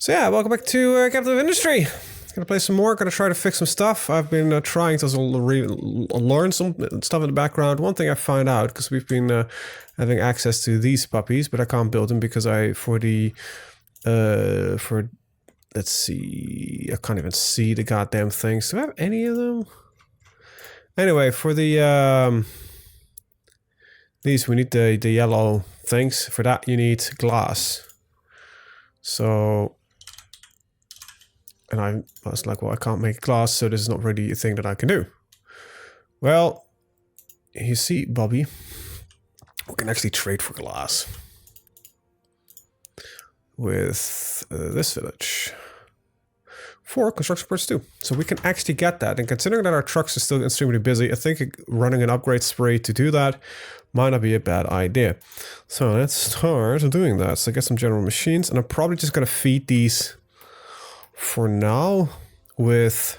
So yeah, welcome back to Captain Industry. Gonna play some more, gonna try to fix some stuff. I've been trying to learn some stuff in the background. One thing I found out, because we've been having access to these puppies, but I can't build them because let's see, I can't even see the goddamn things. Do I have any of them? Anyway, for the these we need the yellow things. For that you need glass. So, and I was like, well, I can't make glass, so this is not really a thing that I can do. Well, you see, Bobby, we can actually trade for glass with this village for construction parts too. So we can actually get that. And considering that our trucks are still extremely busy, I think running an upgrade spree to do that might not be a bad idea. So let's start doing that. So get some general machines, and I'm probably just going to feed these for now with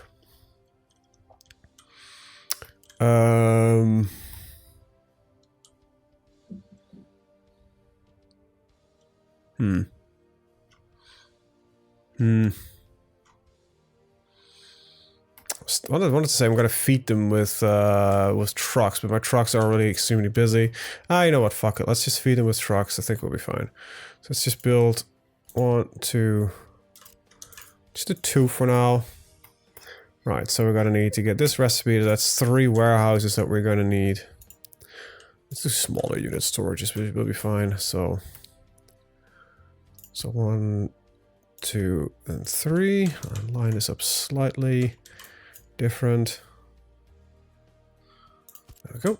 I wanted to say I'm going to feed them with trucks, but my trucks are already extremely busy. You know what? Fuck it. Let's just feed them with trucks. I think we'll be fine. So let's just build 1, 2, just a 2 for now. Right. So we're going to need to get this recipe. That's 3 warehouses that we're going to need. Let's do smaller unit storages, but we'll be fine. So 1, 2, and 3. I'll line this up slightly different. There we go.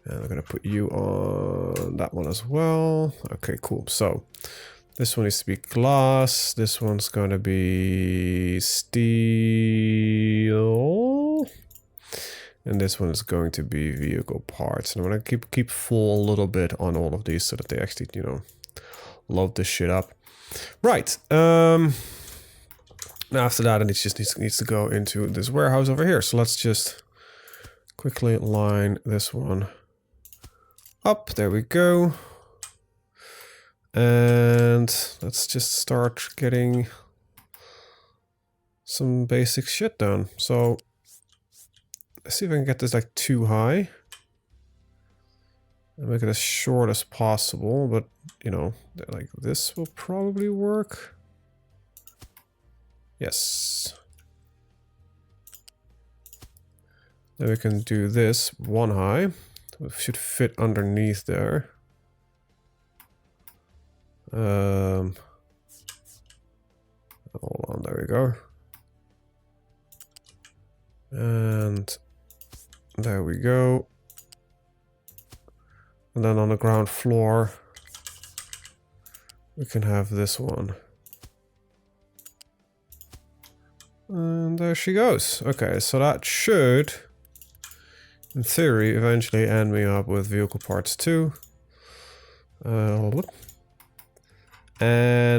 And I'm gonna put you on that one as well. Okay, cool. So this one needs to be glass. This one's gonna be steel. And this one is going to be vehicle parts. And I'm gonna keep full a little bit on all of these so that they actually, you know, load this shit up. Right. Now after that, it just needs to go into this warehouse over here. So let's just quickly line this one up. There we go. And let's just start getting some basic shit done. So let's see if I can get this like too high. And make it as short as possible, but you know, like this will probably work. Yes. Then we can do this 1 high. It should fit underneath there. Hold on, there we go. And there we go. And then on the ground floor, we can have this one. And there she goes. Okay, so that should, in theory, eventually end me up with vehicle parts too. And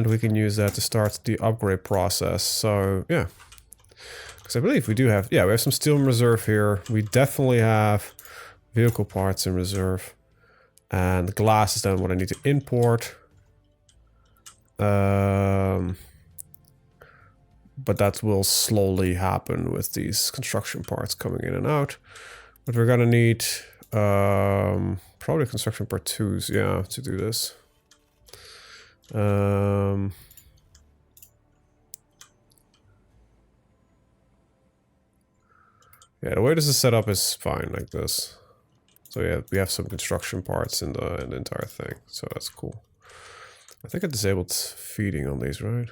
we can use that to start the upgrade process. So, yeah. Because I believe we do have, yeah, we have some steel in reserve here. We definitely have vehicle parts in reserve. And glass is then what I need to import. But that will slowly happen with these construction parts coming in and out. But we're gonna need probably construction part 2s, yeah, to do this. Yeah, the way this is set up is fine like this. So yeah, we have some construction parts in the entire thing, so that's cool. I think I disabled feeding on these, right?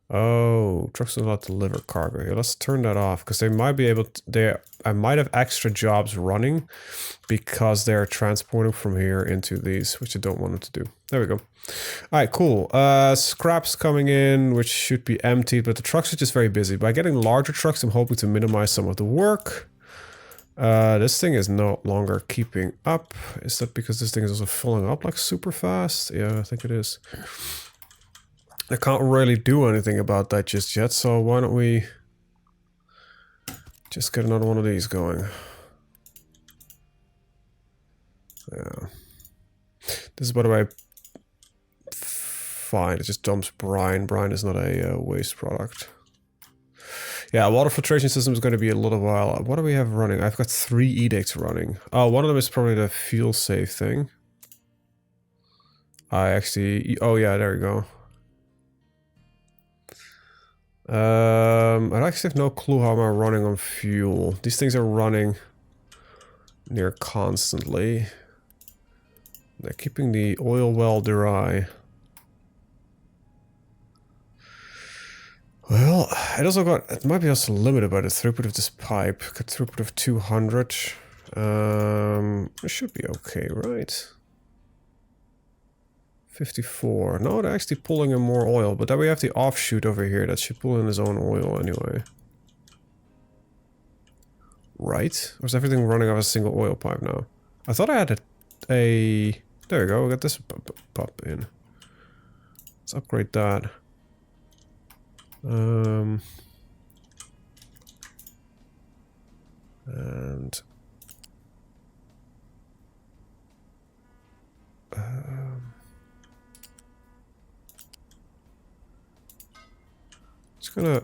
Oh, trucks are allowed to deliver cargo. Here, let's turn that off because they might be able to. I might have extra jobs running because they're transporting from here into these, which I don't want them to do. There we go. All right, cool. Scraps coming in, which should be emptied, but the trucks are just very busy. By getting larger trucks, I'm hoping to minimize some of the work. This thing is no longer keeping up. Is that because this thing is also filling up like super fast? Yeah, I think it is. I can't really do anything about that just yet, so why don't we just get another one of these going. Yeah. This is, by the way, fine. It just dumps brine. Brine is not a waste product. Yeah, water filtration system is going to be a little while. What do we have running? I've got 3 edicts running. Oh, one of them is probably the fuel save thing. I actually... Oh, yeah, there we go. I actually have no clue how I'm running on fuel. These things are running near constantly. They're keeping the oil well dry. Well, it also got... It might be also limited by the throughput of this pipe. Got throughput of 200. It should be okay, right? 54. No, they're actually pulling in more oil, but then we have the offshoot over here that should pull in his own oil anyway. Right? Or is everything running off a single oil pipe now? I thought I had a there we go, we got this pop in. Let's upgrade that. And just gonna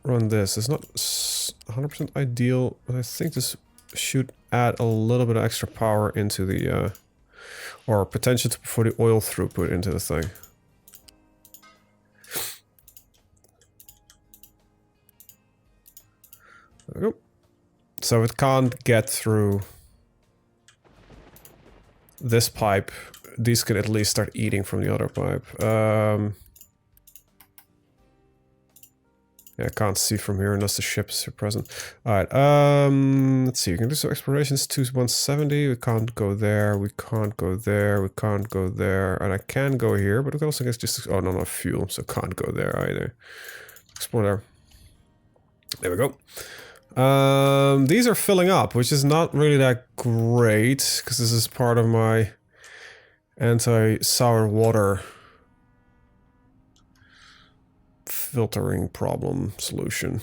run this. It's not 100% ideal, but I think this should add a little bit of extra power into the or potential for the oil throughput into the thing. There we go. So it can't get through this pipe. These can at least start eating from the other pipe. Yeah, I can't see from here unless the ships are present. Alright, let's see, we can do some explorations to 170. We can't go there, we can't go there, we can't go there. And I can go here, but we can also get just... Oh, no, not fuel, so can't go there either. Explore there. There we go. These are filling up, which is not really that great, because this is part of my anti-sour water filtering problem solution.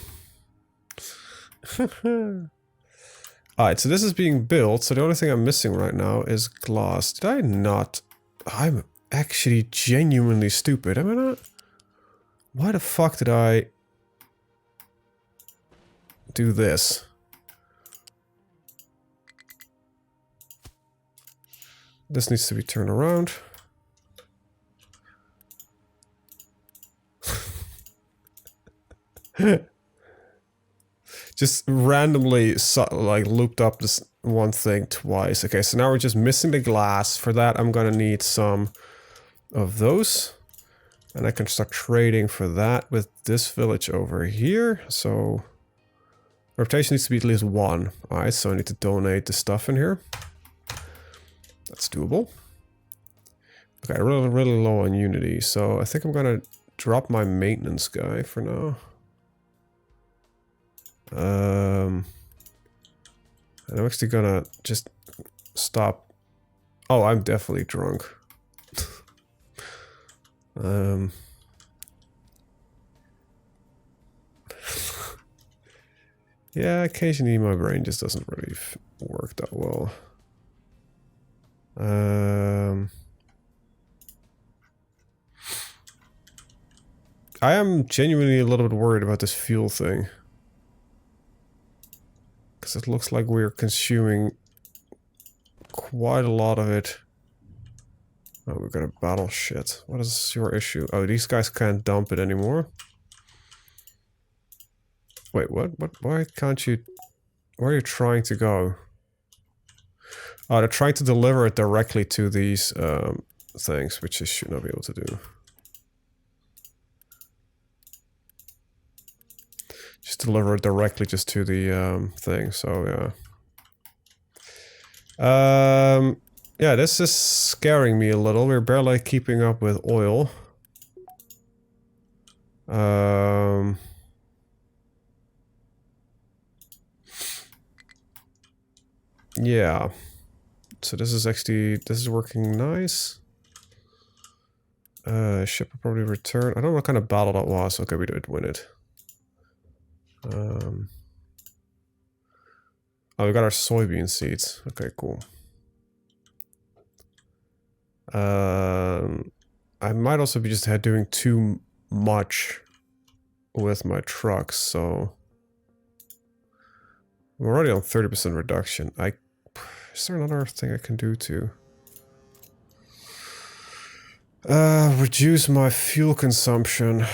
Alright, so this is being built, so the only thing I'm missing right now is glass. Did I not... I'm actually genuinely stupid, am I not? Why the fuck did I do this? This needs to be turned around. Just randomly like looped up this one thing twice. Okay, so now we're just missing the glass. For that, I'm gonna need some of those. And I can start trading for that with this village over here. So reputation needs to be at least 1. Alright, so I need to donate the stuff in here. That's doable. Okay, really low on unity, so I think I'm gonna drop my maintenance guy for now. And I'm actually gonna just stop. Oh, I'm definitely drunk. Yeah, occasionally my brain just doesn't really work that well. I am genuinely a little bit worried about this fuel thing. Because it looks like we're consuming quite a lot of it. Oh, we're gonna battle shit. What is your issue? Oh, these guys can't dump it anymore. Wait, what? Why can't you... Where are you trying to go? Oh, they're trying to deliver it directly to these things, which you should not be able to do. Just deliver it directly just to the thing, so yeah. Yeah, this is scaring me a little. We're barely keeping up with oil. Yeah. So this is actually, this is working nice. Ship will probably return. I don't know what kind of battle that was. Okay, we did win it. Oh, we got our soybean seeds. Okay, cool. I might also be just doing too much with my trucks, so I'm already on 30% reduction. Is there another thing I can do to reduce my fuel consumption?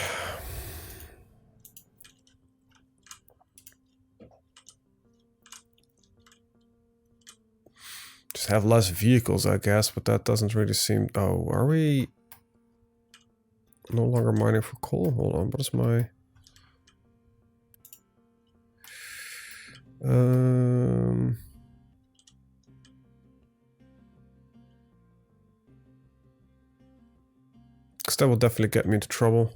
Just have less vehicles, I guess, but that doesn't really seem... Oh, are we no longer mining for coal? Hold on, what is my... Because that will definitely get me into trouble.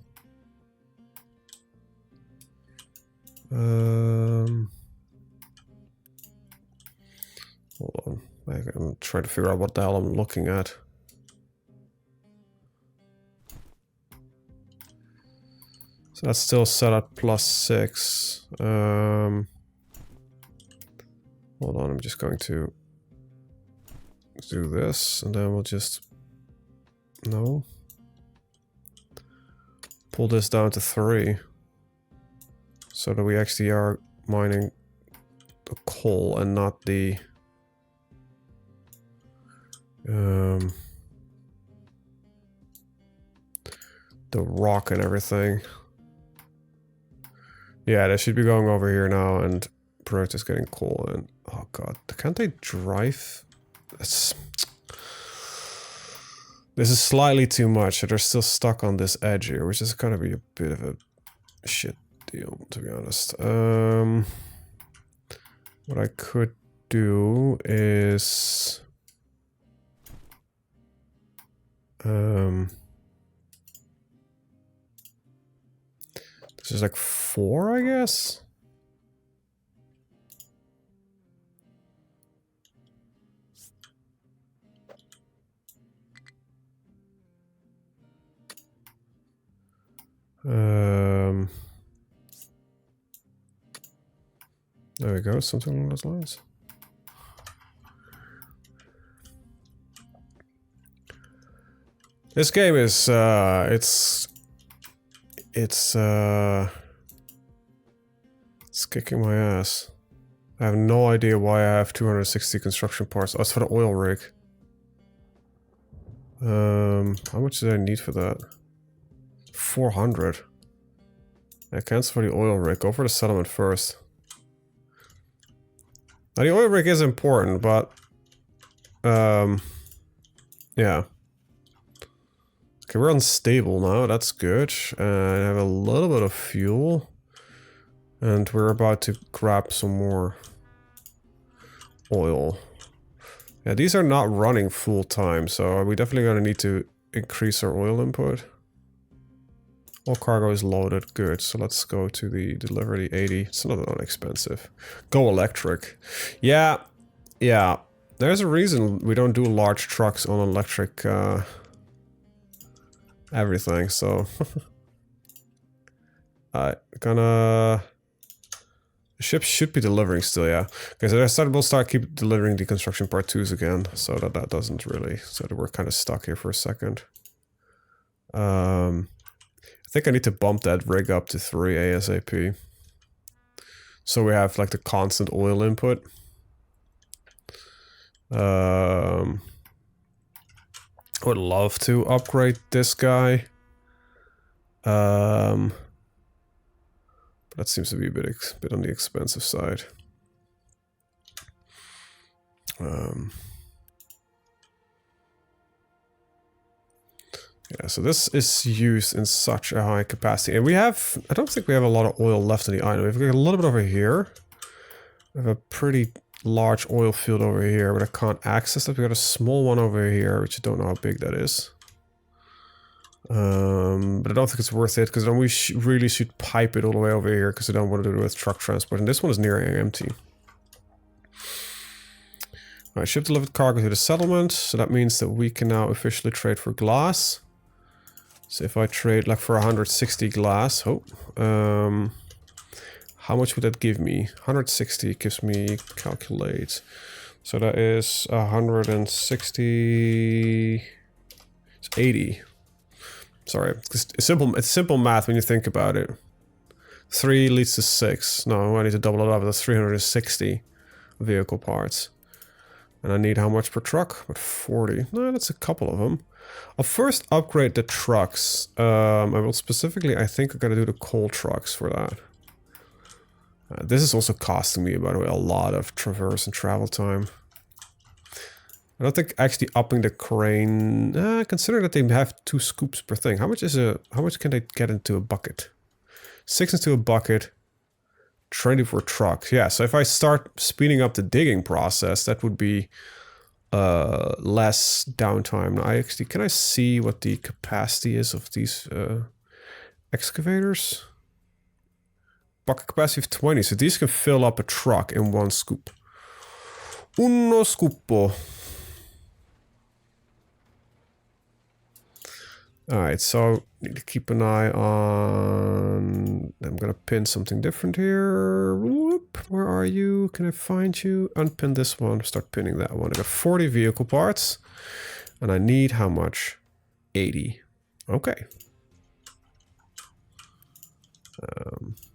Hold on. I'm trying to figure out what the hell I'm looking at. So that's still set at +6. Hold on, I'm just going to do this, and then we'll just... No. Pull this down to 3. So that we actually are mining the coal and not the... the rock and everything. Yeah, they should be going over here now, and Project is getting coal in. Oh god, can't they drive? This is slightly too much, so they're still stuck on this edge here, which is gonna be a bit of a shit deal, to be honest. What I could do is... this is like 4, I guess? There we go, something along those lines. This game is, it's kicking my ass. I have no idea why I have 260 construction parts. Oh, it's for the oil rig. How much did I need for that? 400. I cancel for the oil rig. Go for the settlement first. Now the oil rig is important, but yeah. Okay, we're unstable now. That's good. I have a little bit of fuel, and we're about to grab some more oil. Yeah, these are not running full time, so we definitely gonna need to increase our oil input. All cargo is loaded, good. So let's go to the delivery 80. It's not that expensive. Go electric. Yeah, yeah. There's a reason we don't do large trucks on electric everything, so... Alright, gonna... The ship should be delivering still, yeah. Okay, so we'll keep delivering the construction part 2s again, so that doesn't really... So that we're kind of stuck here for a second. I think I need to bump that rig up to 3 ASAP. So we have like the constant oil input. I would love to upgrade this guy. But that seems to be a bit on the expensive side. Yeah, so this is used in such a high capacity. And we have... I don't think we have a lot of oil left in the island. We've got a little bit over here. We have a pretty large oil field over here, but I can't access it. We got a small one over here, which I don't know how big that is. But I don't think it's worth it, because then we really should pipe it all the way over here, because I don't want to do it with truck transport. And this one is nearing empty. Alright, ship delivered cargo to the settlement. So that means that we can now officially trade for glass. So if I trade like for 160 glass, how much would that give me? 160 gives me, calculate. So that is 160, it's 80. Sorry, it's simple math when you think about it. 3 leads to 6. No, I need to double it up. That's 360 vehicle parts. And I need how much per truck? But 40. No, that's a couple of them. I'll first upgrade the trucks. I will specifically, I think I'm going to do the coal trucks for that. This is also costing me, by the way, a lot of traverse and travel time. I don't think actually upping the crane, considering that they have 2 scoops per thing. How much can they get into a bucket? 6 into a bucket, 20 for trucks. Yeah, so if I start speeding up the digging process, that would be less downtime. Now, can I see what the capacity is of these excavators? Bucket capacity of 20, so these can fill up a truck in 1 scoop. Uno scooppo. Alright, so need to keep an eye on... I'm gonna pin something different here. Whoop, where are you? Can I find you? Unpin this one, start pinning that one. I got 40 vehicle parts. And I need how much? 80. Okay.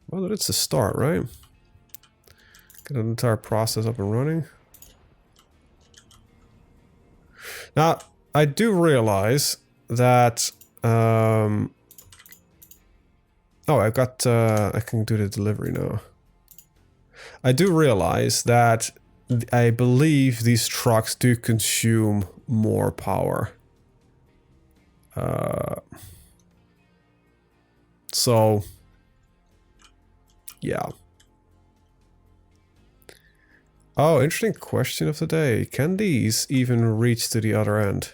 Well, that's the start, right? Get an entire process up and running. Now, I do realize that... oh, I can do the delivery now. I do realize that I believe these trucks do consume more power. So, yeah. Oh, interesting question of the day. Can these even reach to the other end?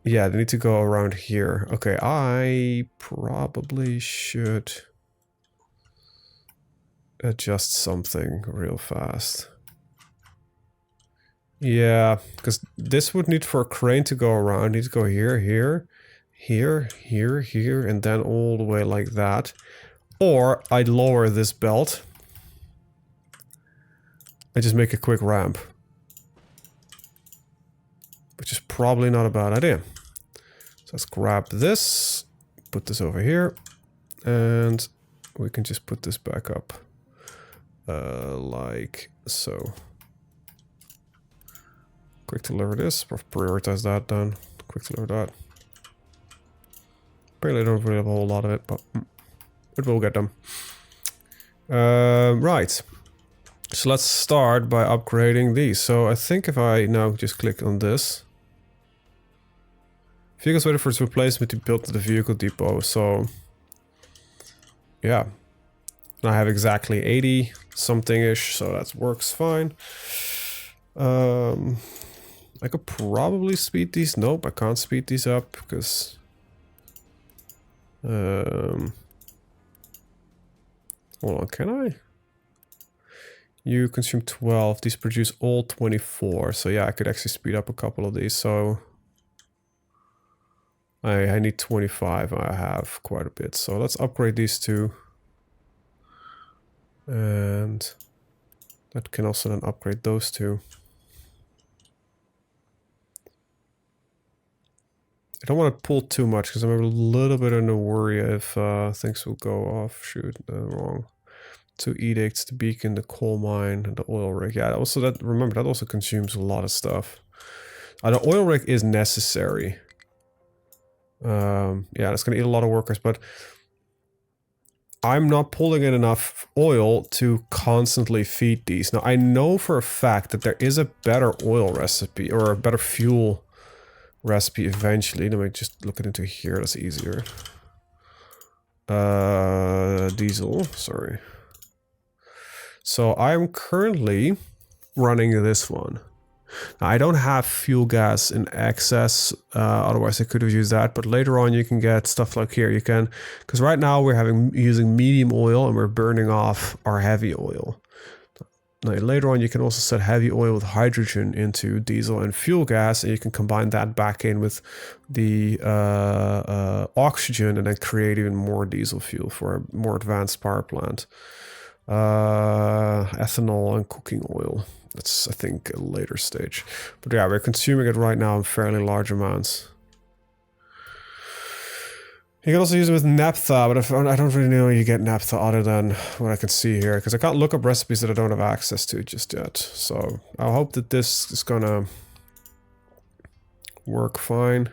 Yeah, they need to go around here. Okay, I probably should adjust something real fast. Yeah, because this would need for a crane to go around. Need to go here, here, here, here, here, and then all the way like that. Or I'd lower this belt. I just make a quick ramp. Which is probably not a bad idea. So let's grab this, put this over here, and we can just put this back up. Like so. Quick deliver this, prioritize that done. Quick deliver that. Apparently I don't really have a whole lot of it, but it will get them. Right. So let's start by upgrading these. So I think if I now just click on this. Vehicles waiting for its replacement to build the vehicle depot, so... yeah. And I have exactly 80 something-ish, so that works fine. I could probably speed these. Nope, I can't speed these up, because... hold on, can I? You consume 12, these produce all 24, so yeah, I could actually speed up a couple of these, so... I need 25, I have quite a bit, so let's upgrade these two. And that can also then upgrade those two. I don't want to pull too much because I'm a little bit in a worry if things will go off. Shoot, wrong. 2 edicts, the beacon, the coal mine, and the oil rig. Yeah, also remember that also consumes a lot of stuff. The oil rig is necessary. Yeah, it's going to eat a lot of workers, but I'm not pulling in enough oil to constantly feed these. Now, I know for a fact that there is a better oil recipe, or a better fuel recipe eventually. Let me just look it into here, that's easier. Diesel, sorry. So I'm currently running this one. Now, I don't have fuel gas in excess, otherwise I could have used that, but later on you can get stuff like here. You can, because right now we're using medium oil and we're burning off our heavy oil. Now, later on you can also set heavy oil with hydrogen into diesel and fuel gas, and you can combine that back in with the oxygen and then create even more diesel fuel for a more advanced power plant. Ethanol and cooking oil. That's, I think, a later stage. But yeah, we're consuming it right now in fairly large amounts. You can also use it with naphtha, but I don't really know where you get naphtha other than what I can see here, because I can't look up recipes that I don't have access to just yet. So I hope that this is gonna work fine.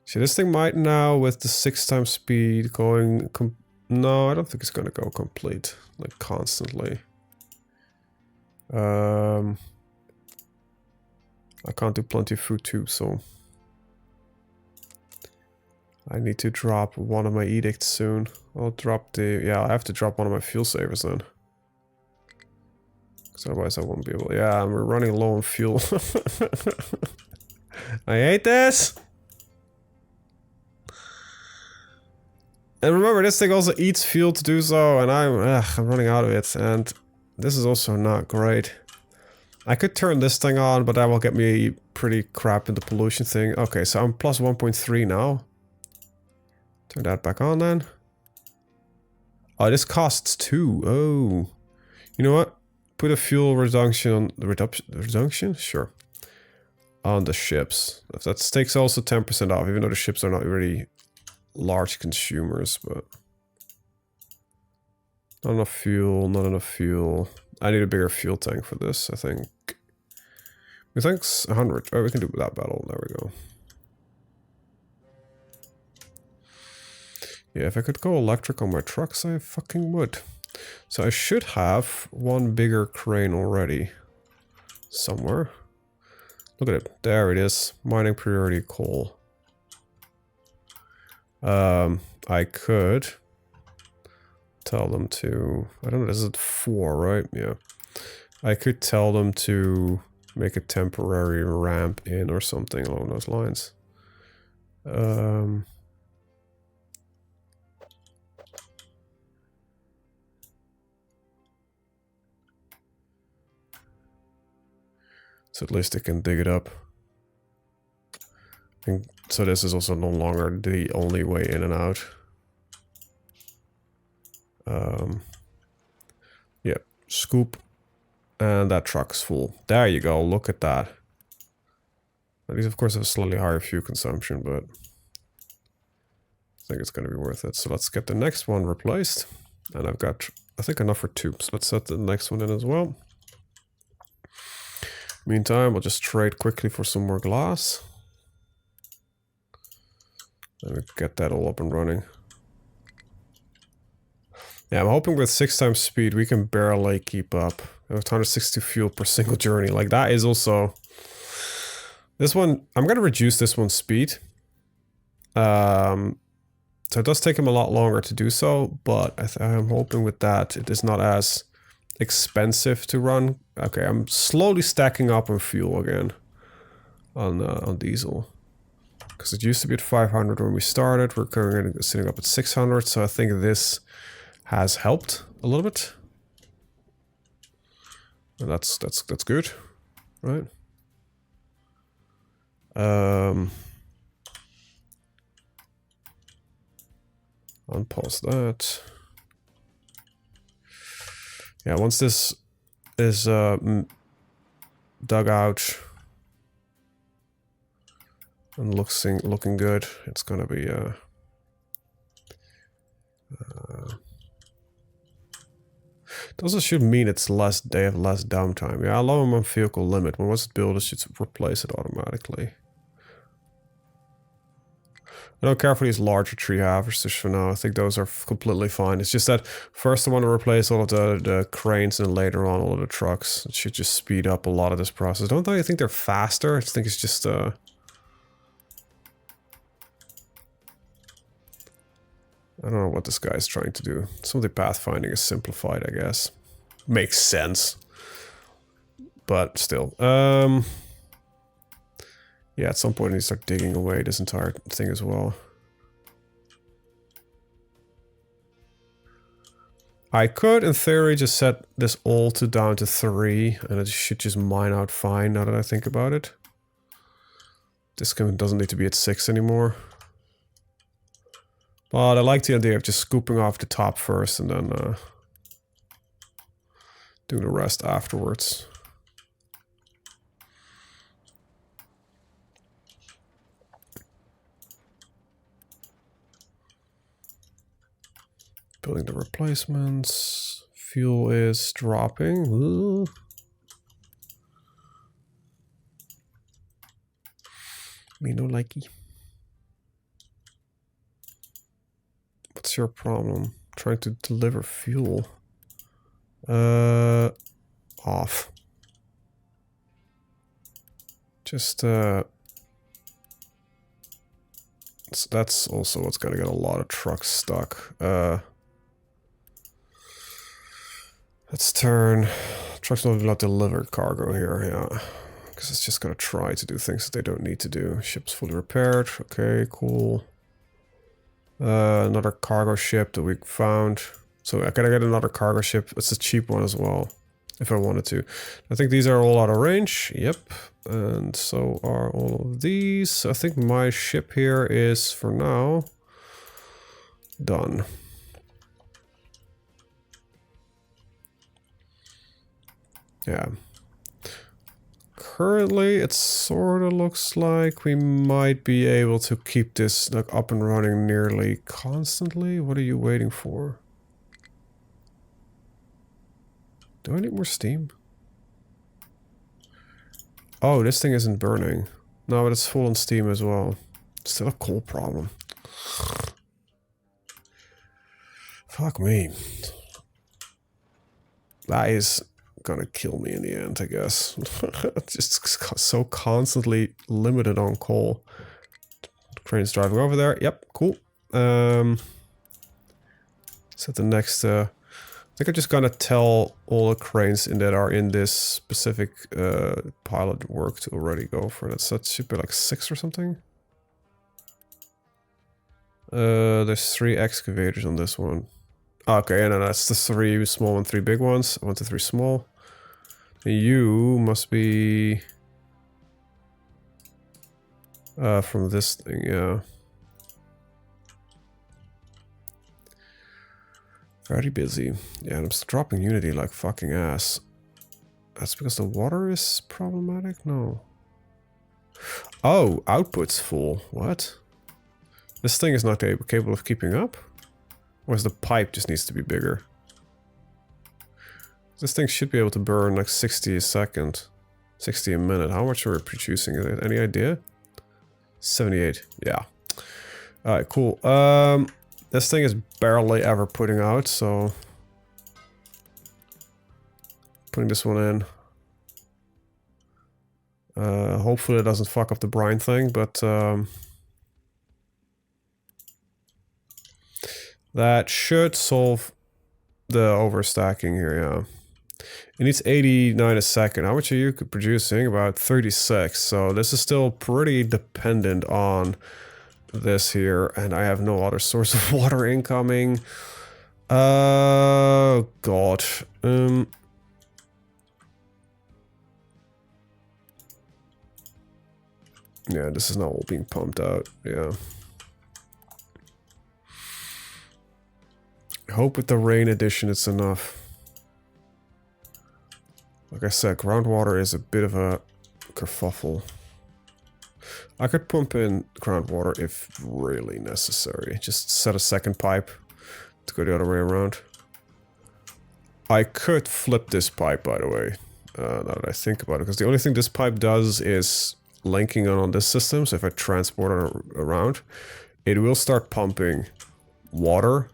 See, this thing might now, with the 6 times speed going... No, I don't think it's gonna go complete, like, constantly. I can't do plenty of food too, so... I need to drop one of my edicts soon. I'll drop the... Yeah, I have to drop one of my fuel savers then. Because otherwise I won't be able... Yeah, we're running low on fuel. I hate this! And remember, this thing also eats fuel to do so, and I'm running out of it, and this is also not great. I could turn this thing on, but that will get me pretty crap in the pollution thing. Okay, so I'm plus 1.3 now. Turn that back on then. Oh, this costs 2. Oh. You know what? Put a fuel reduction on the reduction? Sure. On the ships. That takes also 10% off, even though the ships are not really large consumers, but not enough fuel, not enough fuel. I need a bigger fuel tank for this, I think. I think 100. Oh, we can do that battle. There we go. Yeah, if I could go electric on my trucks, I fucking would. So I should have one bigger crane already. Somewhere. Look at it. There it is. Mining priority coal. I could tell them to... I don't know, this is at 4, right? Yeah. I could tell them to make a temporary ramp in or something along those lines. So at least they can dig it up. And so this is also no longer the only way in and out. Yeah, scoop. And that truck's full. There you go, look at that. These of course have a slightly higher fuel consumption, but I think it's going to be worth it. So let's get the next one replaced. And I've got, I think, enough for 2. So let's set the next one in as well. Meantime, we'll just trade quickly for some more glass. And get that all up and running. Yeah, I'm hoping with 6 times speed we can barely keep up. With 160 fuel per single journey. Like, that is also... This one, I'm going to reduce this one's speed. So it does take him a lot longer to do so, but I'm hoping with that it is not as expensive to run. Okay, I'm slowly stacking up on fuel again. On diesel. Because it used to be at 500 when we started. We're currently sitting up at 600, so I think this has helped a little bit. And that's good, right? Unpause that. Yeah, once this is dug out and looking good, it's gonna be it also should mean it's they have less downtime. Yeah, allow them on vehicle limit. When once it's built, it should replace it automatically. I don't care for these larger tree harvesters for now. I think those are completely fine. It's just that first I want to replace all of the cranes and later on all of the trucks. It should just speed up a lot of this process. Don't I think they're faster? I just think it's just I don't know what this guy's trying to do. Some of the pathfinding is simplified, I guess. Makes sense. But still. Yeah, at some point I need to start digging away this entire thing as well. I could, in theory, just set this all down to 3, and it should just mine out fine now that I think about it. This doesn't need to be at 6 anymore. But I like the idea of just scooping off the top first and then Do the rest afterwards. Building the replacements. Fuel is dropping. Ooh. Me no likey. What's your problem? Trying to deliver fuel. Off. Just so that's also what's gonna get a lot of trucks stuck. Let's turn trucks will not deliver cargo here, yeah. Because it's just gonna try to do things that they don't need to do. Ship's fully repaired. Okay, cool. Another cargo ship that we found. So I gotta get another cargo ship. It's a cheap one as well, if I wanted to. I think these are all out of range. Yep. And so are all of these. I think my ship here is, for now, done. Yeah. Currently, it sort of looks like we might be able to keep this like up and running nearly constantly. What are you waiting for? Do I need more steam? Oh, this thing isn't burning. No, but it's full on steam as well. Still a coal problem. Fuck me. That is gonna kill me in the end, I guess. Just so constantly limited on coal. Crane's driving over there. Yep, cool. So the next, I think I'm just gonna tell all the cranes that are in this specific pilot work to already go for it. So that should be like 6 or something. There's 3 excavators on this one. Okay, and then that's the 3 small and 3 big ones. 1 to 3 small. You must be from this thing, yeah. Very busy. Yeah, and I'm still dropping Unity like fucking ass. That's because the water is problematic? No. Oh, output's full. What? This thing is not capable of keeping up? Or is the pipe just needs to be bigger? This thing should be able to burn like 60 a second. 60 a minute. How much are we producing? Any idea? 78. Yeah. Alright, cool. This thing is barely ever putting out, so... Putting this one in. Hopefully it doesn't fuck up the brine thing, but... that should solve the overstacking here, yeah. It needs 89 a second. How much are you producing? About 36. So this is still pretty dependent on this here. And I have no other source of water incoming. Oh, God. Yeah, this is not all being pumped out. Yeah. I hope with the rain addition it's enough. Like I said, groundwater is a bit of a kerfuffle. I could pump in groundwater if really necessary. Just set a second pipe to go the other way around. I could flip this pipe, by the way, now that I think about it, because the only thing this pipe does is linking on this system, so if I transport it around, it will start pumping water,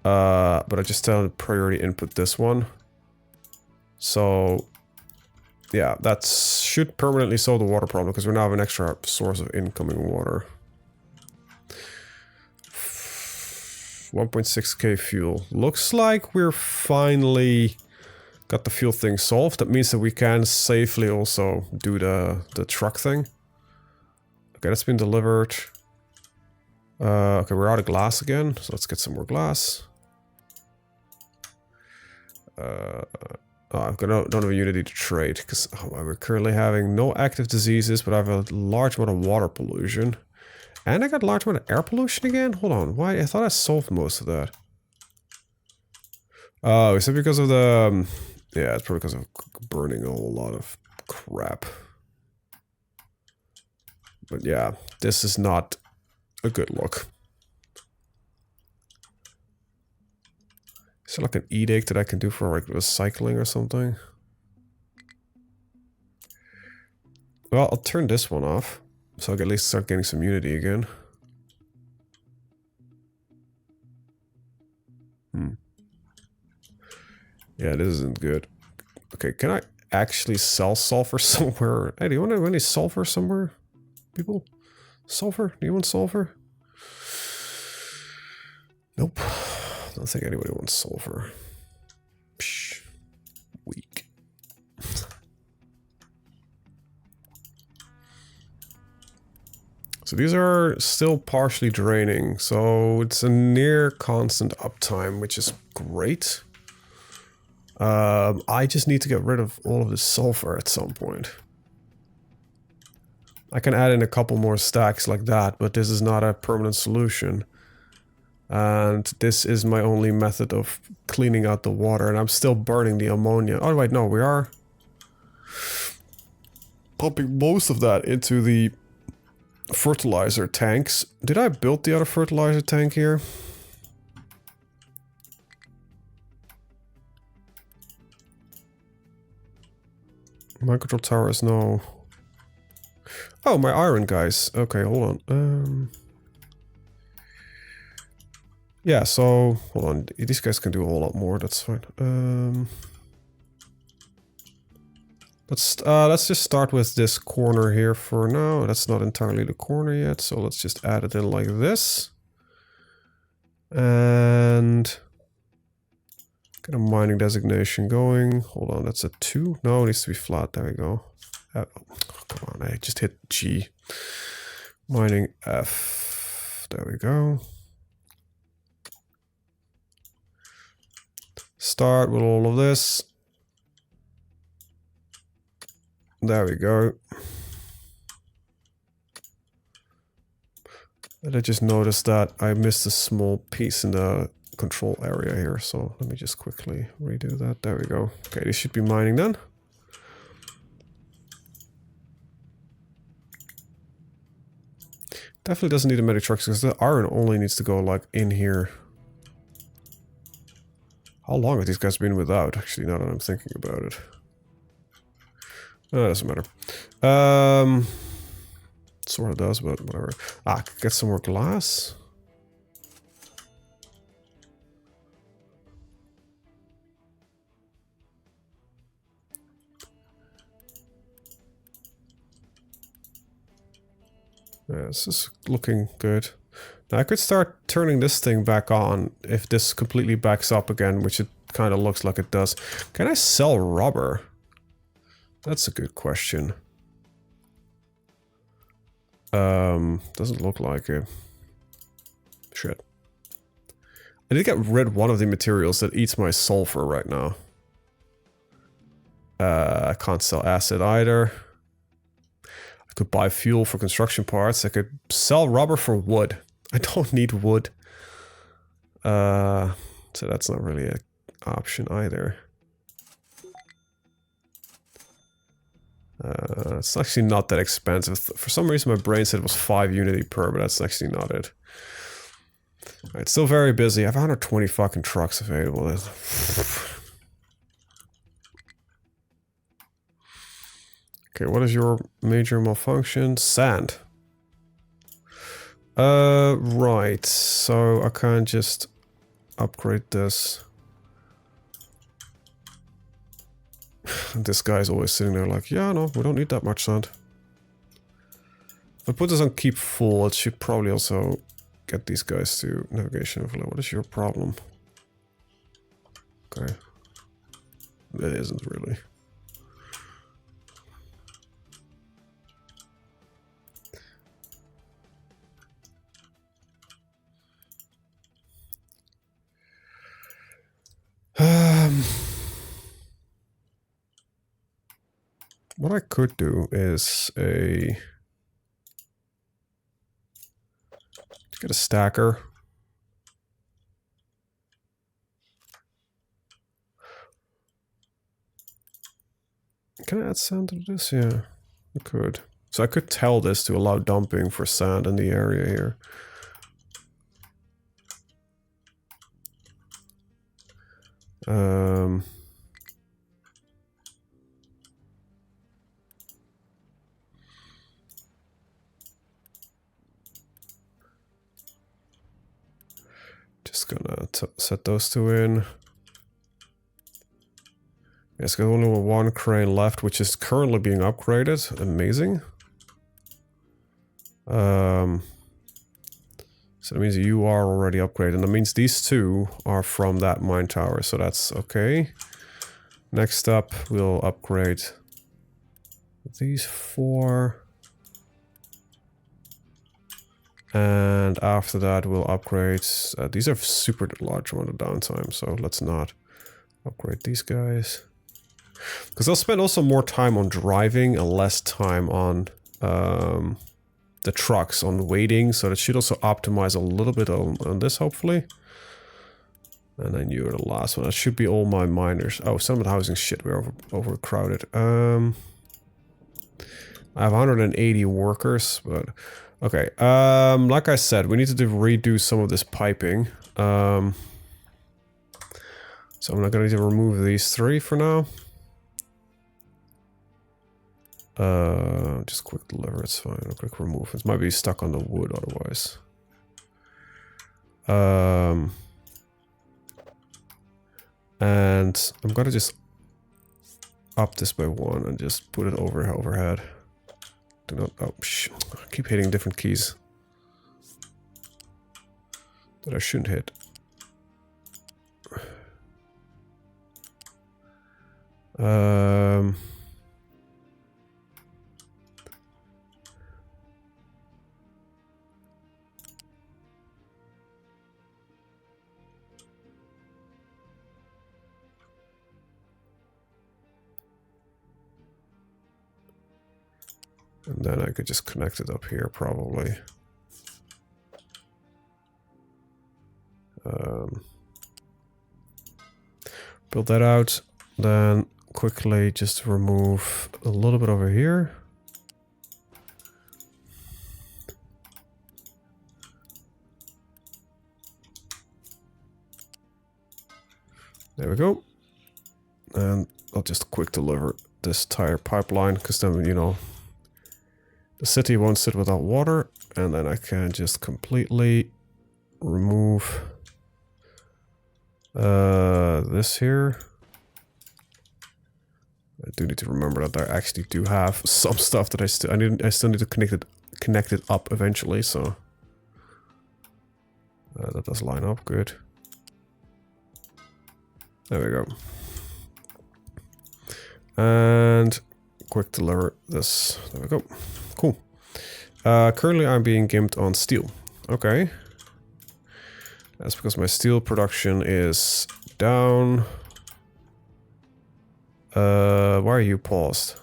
but I just tell it priority input this one. So, yeah, that should permanently solve the water problem, because we now have an extra source of incoming water. 1.6k fuel. Looks like we're finally got the fuel thing solved. That means that we can safely also do the truck thing. Okay, that's been delivered. Okay, we're out of glass again, so let's get some more glass. I don't have a Unity to trade, because we're currently having no active diseases, but I have a large amount of water pollution. And I got a large amount of air pollution again? Hold on, why? I thought I solved most of that. Oh, is it because of the Yeah, it's probably because of burning a whole lot of crap. But yeah, this is not a good look. Is there like an edict that I can do for like recycling or something? Well, I'll turn this one off, so I can at least start getting some unity again. Yeah, this isn't good. Okay, can I actually sell sulfur somewhere? Hey, do you want any sulfur somewhere? People? Sulfur? Do you want sulfur? Nope. I don't think anybody wants sulfur. Psh, weak. So these are still partially draining, so it's a near constant uptime, which is great. I just need to get rid of all of the sulfur at some point. I can add in a couple more stacks like that, but this is not a permanent solution. And this is my only method of cleaning out the water, and I'm still burning the ammonia. Oh wait, no, we are pumping most of that into the fertilizer tanks. Did I build the other fertilizer tank here? My control tower is no... Oh, my iron guys. Okay, hold on. Yeah, so... Hold on. These guys can do a whole lot more. That's fine. Let's just start with this corner here for now. That's not entirely the corner yet, so let's just add it in like this. And... Get a mining designation going. Hold on, that's a 2? No, it needs to be flat. There we go. Oh, come on, I just hit G. Mining F. There we go. Start with all of this. There we go. And I just noticed that I missed a small piece in the control area here, so let me just quickly redo that. There we go. Okay, this should be mining then. Definitely doesn't need a medic truck because the iron only needs to go like in here. How long have these guys been without? Actually, now that I'm thinking about it. Oh, it doesn't matter. Sort of does, but whatever. Ah, get some more glass. Yeah, this is looking good. Now I could start turning this thing back on if this completely backs up again, which it kind of looks like it does. Can I sell rubber? That's a good question. Doesn't look like it. Shit. I did get rid of one of the materials that eats my sulfur right now. I can't sell acid either. I could buy fuel for construction parts. I could sell rubber for wood. I don't need wood. So that's not really an option either. It's actually not that expensive. For some reason my brain said it was 5 unity per, but that's actually not it. It's still very busy. I have 120 fucking trucks available. Okay, what is your major malfunction? Sand. Right. So I can't just upgrade this. This guy's always sitting there like, yeah, no, we don't need that much sand. If I put this on keep full, it should probably also get these guys to navigation overlay. What is your problem? Okay. It isn't really. What I could do is get a stacker. Can I add sand to this? Yeah, I could. So I could tell this to allow dumping for sand in the area here. Just gonna set those two in. It's got only one crane left, which is currently being upgraded. Amazing. So that means you are already upgraded. And that means these two are from that mine tower, so that's okay. Next up, we'll upgrade these 4. And after that, we'll upgrade... these are super large amount of downtime, so let's not upgrade these guys. Because they'll spend also more time on driving and less time on the trucks, on waiting. So that should also optimize a little bit on this, hopefully. And then you're the last one. That should be all my miners. Oh, some of the housing shit, we're overcrowded. I have 180 workers, but... Okay, like I said, we need to redo some of this piping. So I'm not going to remove these 3 for now. Just quick deliver, it's fine. A quick remove. It might be stuck on the wood otherwise. And I'm gonna just up this by 1 and just put it overhead. Do not, oh, I keep hitting different keys that I shouldn't hit. And then I could just connect it up here, probably. Build that out. Then quickly just remove a little bit over here. There we go. And I'll just quick deliver this entire pipeline, because then, you know, the city won't sit without water. And then I can just completely remove this here. I do need to remember that I actually do have some stuff that I still need to connect it up eventually, so that does line up good. There we go. And quick deliver this. There we go. Cool. Currently I'm being gimped on steel. Okay. That's because my steel production is down. Why are you paused?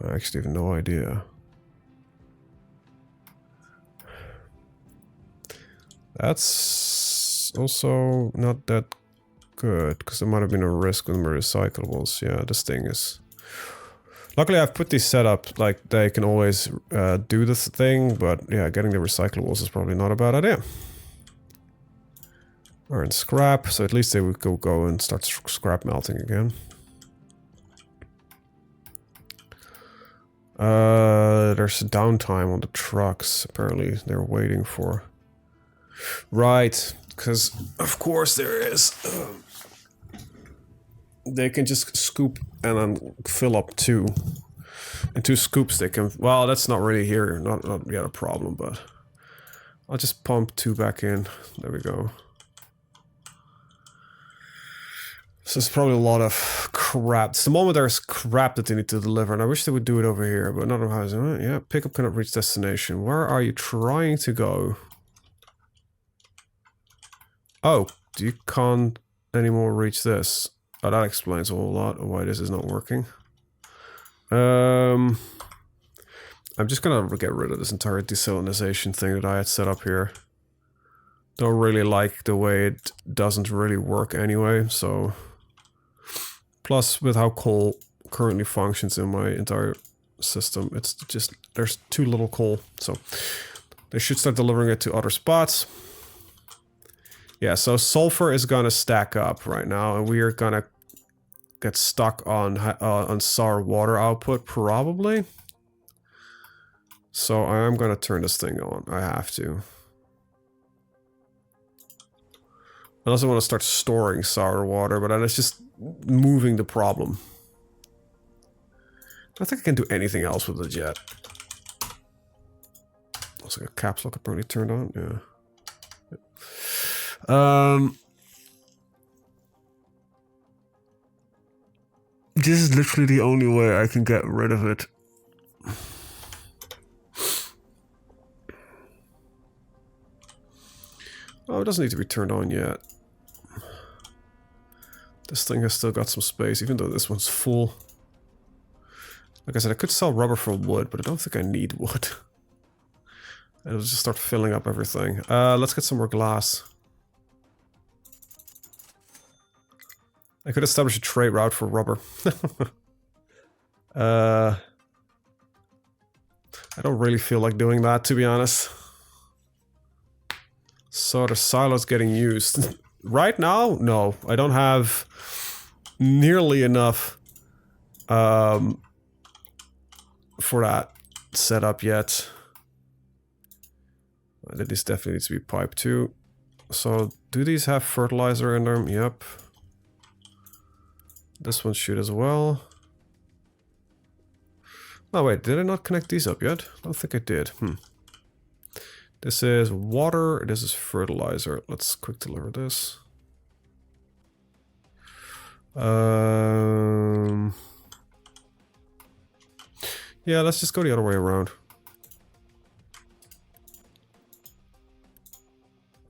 I actually have no idea. That's also not that good, because there might have been a risk with my recyclables. Yeah, this thing is... Luckily I've put these set up, like they can always do this thing, but yeah, getting the recyclables is probably not a bad idea. Iron scrap, so at least they would go and start scrap melting again. There's downtime on the trucks, apparently they're waiting for... Right, because of course there is. They can just scoop and then fill up 2. In 2 scoops they can... Well, that's not really here, not yet a problem, but... I'll just pump 2 back in. There we go. So there's probably a lot of crap. It's the moment there's crap that they need to deliver, and I wish they would do it over here, but not on housing. Yeah, pickup cannot reach destination. Where are you trying to go? Oh, you can't anymore reach this. Oh, that explains a whole lot of why this is not working. I'm just gonna get rid of this entire desalinization thing that I had set up here. Don't really like the way it doesn't really work anyway, so... Plus, with how coal currently functions in my entire system, it's just... There's too little coal, so... They should start delivering it to other spots. Yeah, so sulfur is gonna stack up right now, and we are gonna get stuck on sour water output, probably. So I am gonna turn this thing on. I have to. I also want to start storing sour water, but then it's just moving the problem. I don't think I can do anything else with it yet. Looks like a caps lock apparently turned on. Yeah. This is literally the only way I can get rid of it. Oh, it doesn't need to be turned on yet. This thing has still got some space, even though this one's full. Like I said, I could sell rubber for wood, but I don't think I need wood. It'll just start filling up everything. Let's get some more glass. I could establish a trade route for rubber. I don't really feel like doing that, to be honest. So the silo's getting used. Right now, no. I don't have nearly enough for that setup yet. This definitely needs to be piped too. So, do these have fertilizer in them? Yep. This one should as well. Oh wait, did I not connect these up yet? I don't think I did. This is water, this is fertilizer. Let's quick deliver this. Yeah, let's just go the other way around.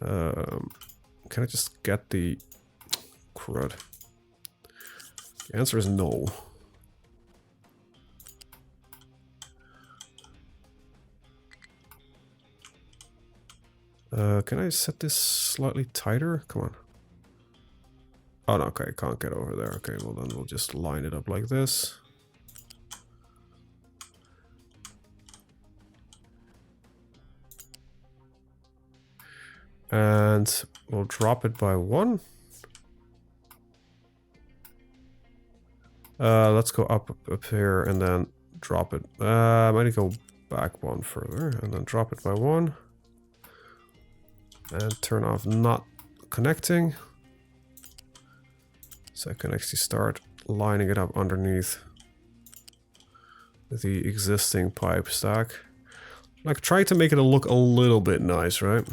Can I just get the crud? The answer is no. Can I set this slightly tighter? Come on. Oh, no, okay, can't get over there. Okay, well then we'll just line it up like this. And we'll drop it by 1. Let's go up here and then drop it. I might go back 1 further and then drop it by 1. And turn off not connecting. So I can actually start lining it up underneath the existing pipe stack. Like trying to make it look a little bit nice, right?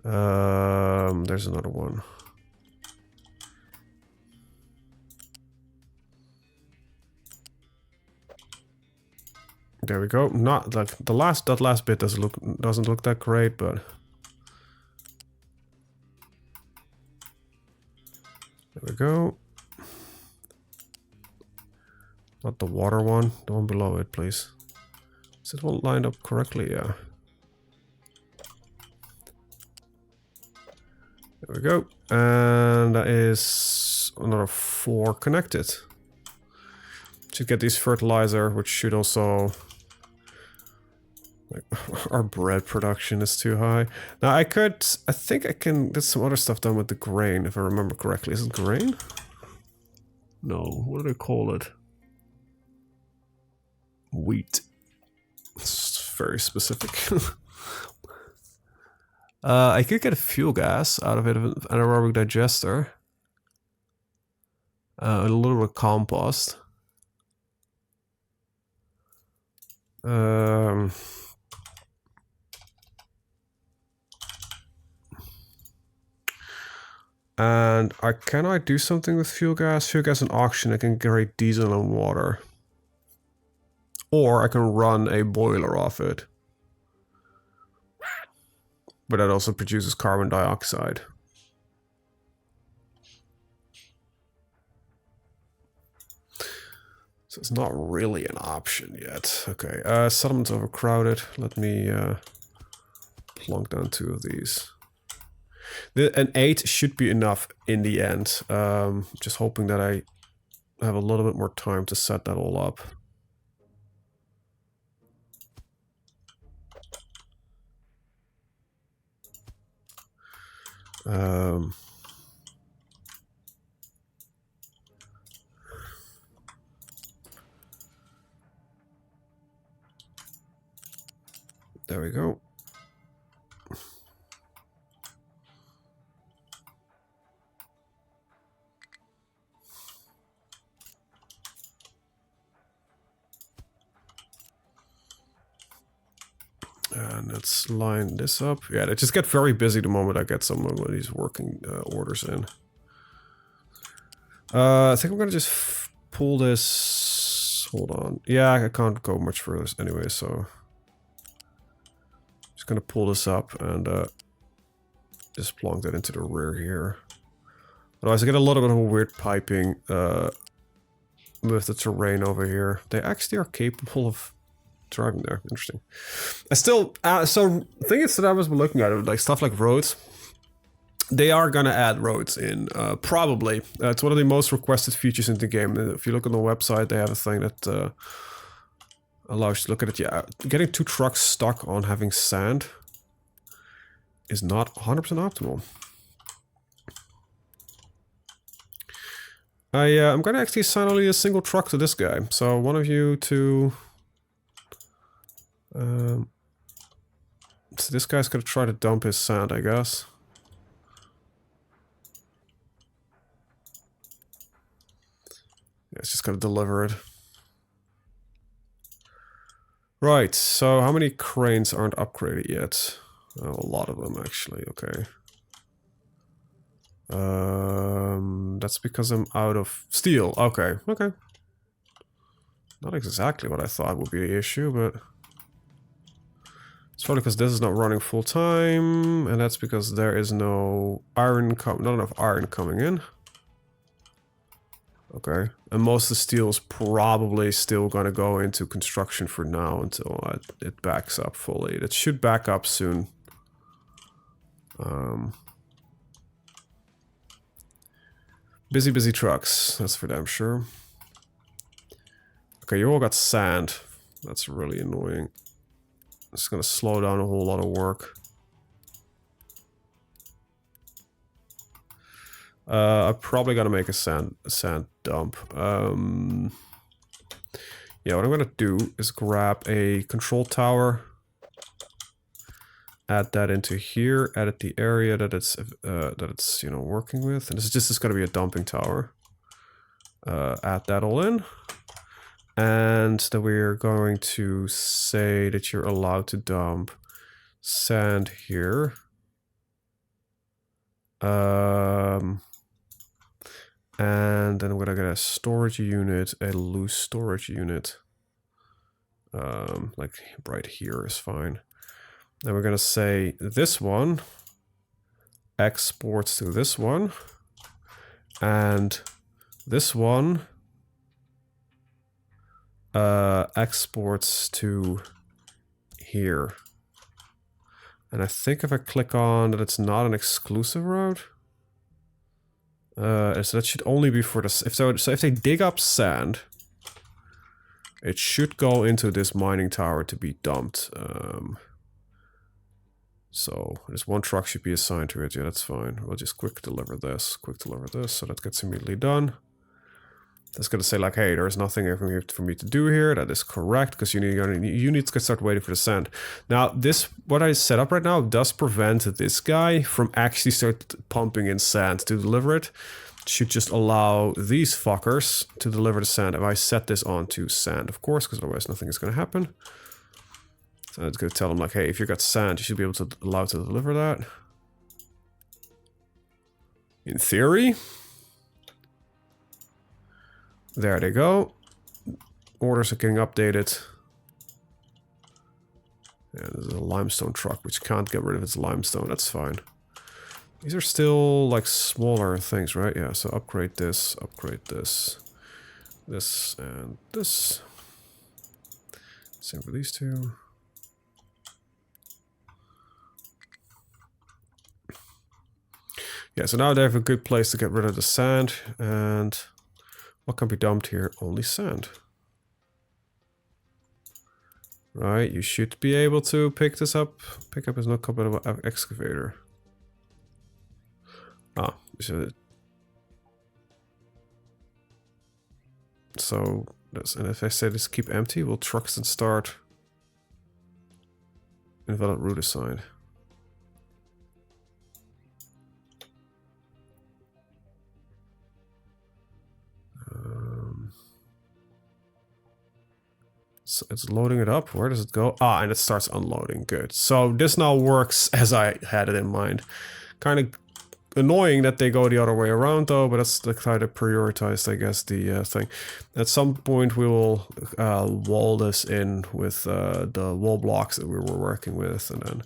There's another one. There we go. Not like that last bit doesn't look that great, but there we go. Not the water one, the one below it, please. Is it all lined up correctly? Yeah. There we go. And that is another 4 connected. Should get these fertilizer, which should also... Like, our bread production is too high. Now I think I can get some other stuff done with the grain, if I remember correctly. Is it grain? No, what do they call it? Wheat. It's very specific. I could get a fuel gas out of it, an anaerobic digester. A little bit of compost. And can I do something with fuel gas? Fuel gas in auction, I can create diesel and water. Or I can run a boiler off it. But that also produces carbon dioxide. So it's not really an option yet. Okay, settlement's overcrowded. Let me plonk down 2 of these. An 8 should be enough in the end. Just hoping that I have a little bit more time to set that all up. There we go. And let's line this up. Yeah, they just get very busy the moment I get some of these working orders in. I think I'm gonna just pull this. Hold on. Yeah, I can't go much further anyway, so just gonna pull this up and just plonk that into the rear here. Otherwise, I get a little bit of a weird piping with the terrain over here. They actually are capable of driving there. Interesting. I still so the thing is that I was looking at it, like stuff like roads. They are gonna add roads in, probably. It's one of the most requested features in the game. If you look on the website, they have a thing that allows you to look at it. Yeah, getting 2 trucks stuck on having sand is not 100% optimal. I'm gonna actually assign only a single truck to this guy. So one of you to... so this guy's gonna try to dump his sand, I guess. Yeah, it's just gonna deliver it. Right, so how many cranes aren't upgraded yet? Oh, a lot of them, actually. Okay. That's because I'm out of steel. Okay, okay. Not exactly what I thought would be the issue, but... It's probably because this is not running full time, and that's because there is no iron, not enough iron coming in. Okay, and most of the steel is probably still going to go into construction for now until it backs up fully. It should back up soon. Busy trucks, that's for damn sure. Okay, you all got sand. That's really annoying. It's going to slow down a whole lot of work. I probably got to make a sand dump. Yeah, what I'm gonna do is grab a control tower, add that into here, edit the area that it's you know, working with, and this is gonna be a dumping tower. Add that all in, and then we're going to say that you're allowed to dump sand here. And then we're gonna get a storage unit, a loose storage unit. Like right here is fine. Then we're gonna say this one exports to this one, and this one exports to here. And I think if I click on that, it's not an exclusive route. So that should only be for the... So if they dig up sand, it should go into this mining tower to be dumped. So this one truck should be assigned to it. Yeah, that's fine. We'll just quick deliver this, so that gets immediately done. That's going to say like, hey, there's nothing for me to do here. That is correct, because you need to start waiting for the sand. Now, what I set up right now does prevent this guy from actually start pumping in sand to deliver it. It should just allow these fuckers to deliver the sand if I set this onto sand, of course, because otherwise nothing is going to happen. So it's going to tell them like, hey, if you got sand, you should be able to allow to deliver that. In theory. There they go. Orders are getting updated. Yeah, there's a limestone truck, which can't get rid of its limestone. That's fine. These are still like smaller things, right? Yeah, so upgrade this, this, and this. Same for these two. Yeah, so now they have a good place to get rid of the sand. And what can be dumped here? Only sand. Right, you should be able to pick this up. Pick up is not compatible with excavator. Ah, so that's, and if I say this keep empty, will trucks then start invalid route assigned? So it's loading it up. Where does it go? Ah, and it starts unloading. Good. So this now works as I had it in mind. Kind of annoying that they go the other way around though, but that's the kind of prioritized, I guess, the thing. At some point we will wall this in with the wall blocks that we were working with, and then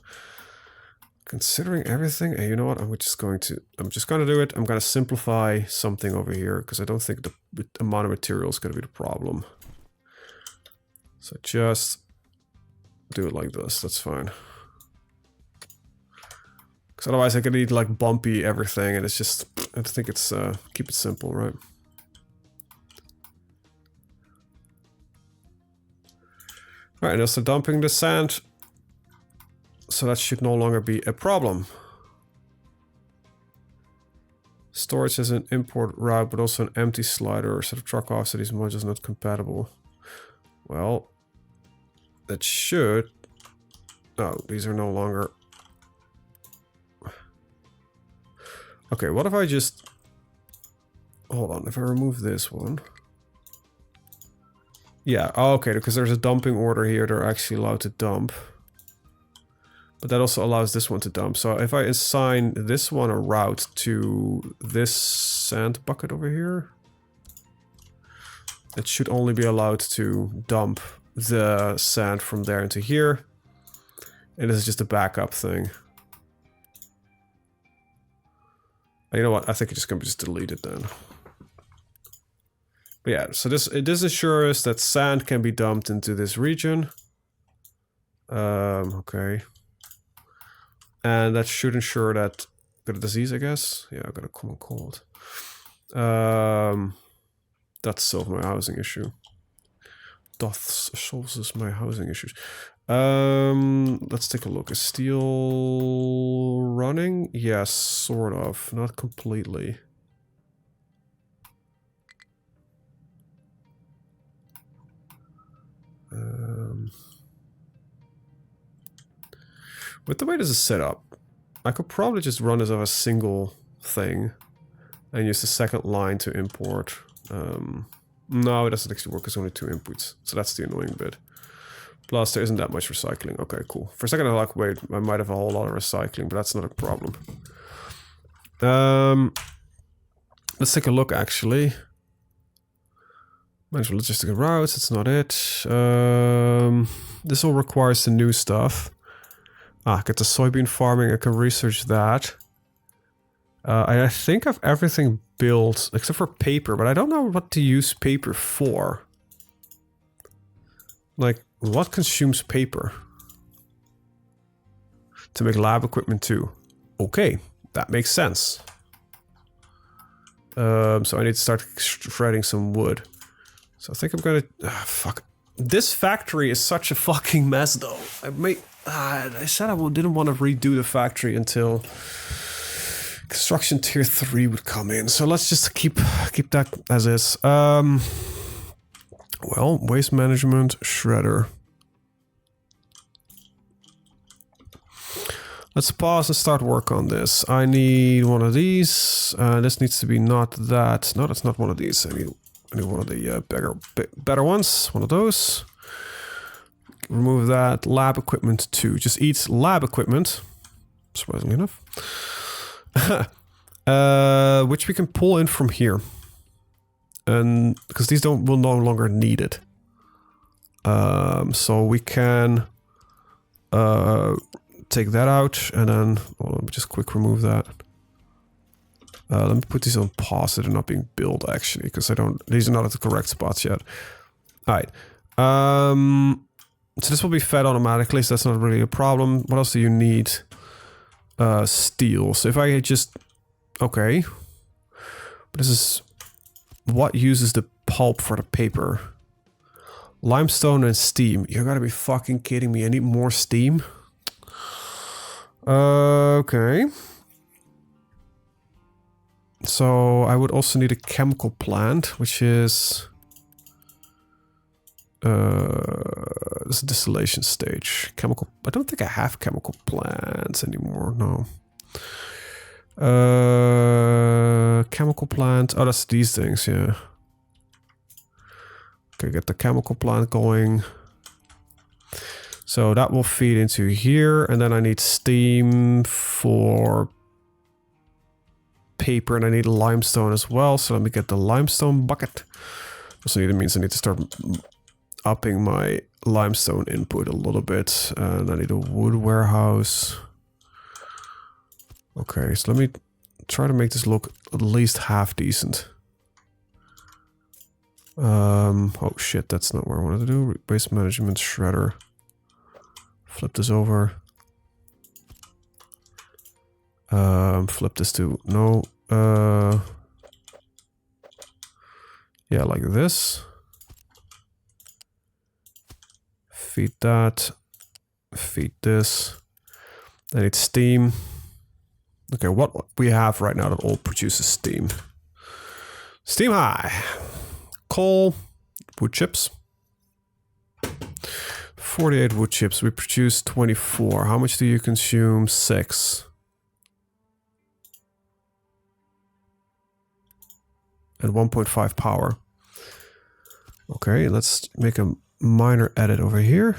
considering everything, you know what, I'm just going to do it. I'm going to simplify something over here because I don't think the amount of material is going to be the problem. So just do it like this, that's fine. Because otherwise I could need like bumpy everything, and it's just, I think it's, keep it simple, right? Alright, now so dumping the sand. So that should no longer be a problem. Storage is an import route, but also an empty slider, so the truck off, so these modules not compatible. Well, that should... Oh, these are no longer... Okay, what if I just... Hold on, if I remove this one... Yeah, oh, okay, because there's a dumping order here, they're actually allowed to dump. But that also allows this one to dump. So if I assign this one a route to this sand bucket over here, it should only be allowed to dump the sand from there into here. And this is just a backup thing. You know what? I think it's just gonna just delete it then. But yeah, so this ensures that sand can be dumped into this region. Okay. And that should ensure that got a disease, I guess. Yeah, I got a common cold. That solves my housing issue. Solves my housing issues. Let's take a look. Is steel running? Yes, sort of. Not completely. With the way this is set up, I could probably just run this as a single thing and use the second line to import. No, it doesn't actually work. It's only 2 inputs. So that's the annoying bit. Plus, there isn't that much recycling. Okay, cool. For a second, I was like, wait, I might have a whole lot of recycling, but that's not a problem. Let's take a look, actually. Manage logistical routes. It's not it. This all requires the new stuff. Get the soybean farming. I can research that. I think I have everything built except for paper, but I don't know what to use paper for. Like, what consumes paper? To make lab equipment too. Okay, that makes sense. So I need to start shredding some wood. So I think I'm gonna... fuck. This factory is such a fucking mess though. I said I didn't want to redo the factory until construction tier 3 would come in. So let's just keep that as is. Well, waste management, shredder. Let's pause and start work on this. I need one of these. This needs to be not that. No, that's not one of these. I need one of the better ones. One of those. Remove that. Lab equipment 2. Just eat lab equipment. Surprisingly enough. Which we can pull in from here. And because these will no longer need it. So we can take that out and then let me just quick remove that. Let me put these on pause so they're not being built actually, because these are not at the correct spots yet. Alright. So this will be fed automatically, so that's not really a problem. What else do you need? Steel. So if I just Okay. But this is... What uses the pulp for the paper? Limestone and steam. You gotta be fucking kidding me. I need more steam. Okay. So I would also need a chemical plant, which is... this is distillation stage. Chemical... I don't think I have chemical plants anymore, no. Chemical plant. Oh, that's these things, yeah. Okay, get the chemical plant going. So that will feed into here, and then I need steam for paper, and I need limestone as well. So let me get the limestone bucket. Also, that means I need to start upping my limestone input a little bit, and I need a wood warehouse. Okay, so let me try to make this look at least half decent. Oh shit, that's not what I wanted to do. Waste management shredder. Flip this over. Flip this to no. Yeah, like this. Feed that. Feed this. I need steam. Okay, what we have right now that all produces steam. Steam high. Coal, wood chips. 48 wood chips. We produce 24. How much do you consume? 6. And 1.5 power. Okay, let's make a minor edit over here.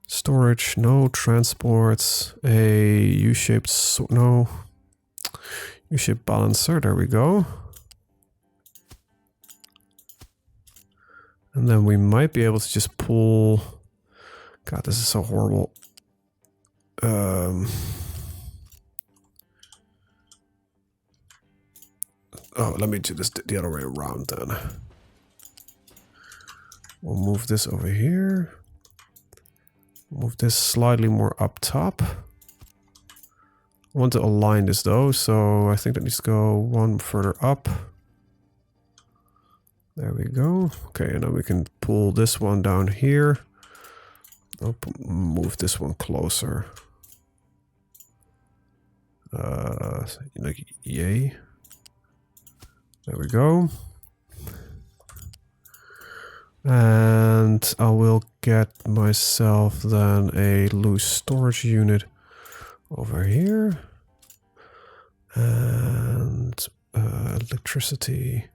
Storage, no. Transports, a U-shaped, no. U-shaped balancer, there we go. And then we might be able to just pull... God, this is so horrible. Oh, let me do this the other way around then. We'll move this over here. Move this slightly more up top. I want to align this though, so I think that needs to go one further up. There we go. Okay, and now we can pull this one down here. I'll move this one closer. Like, yay. There we go. And I will get myself then a loose storage unit over here. And electricity.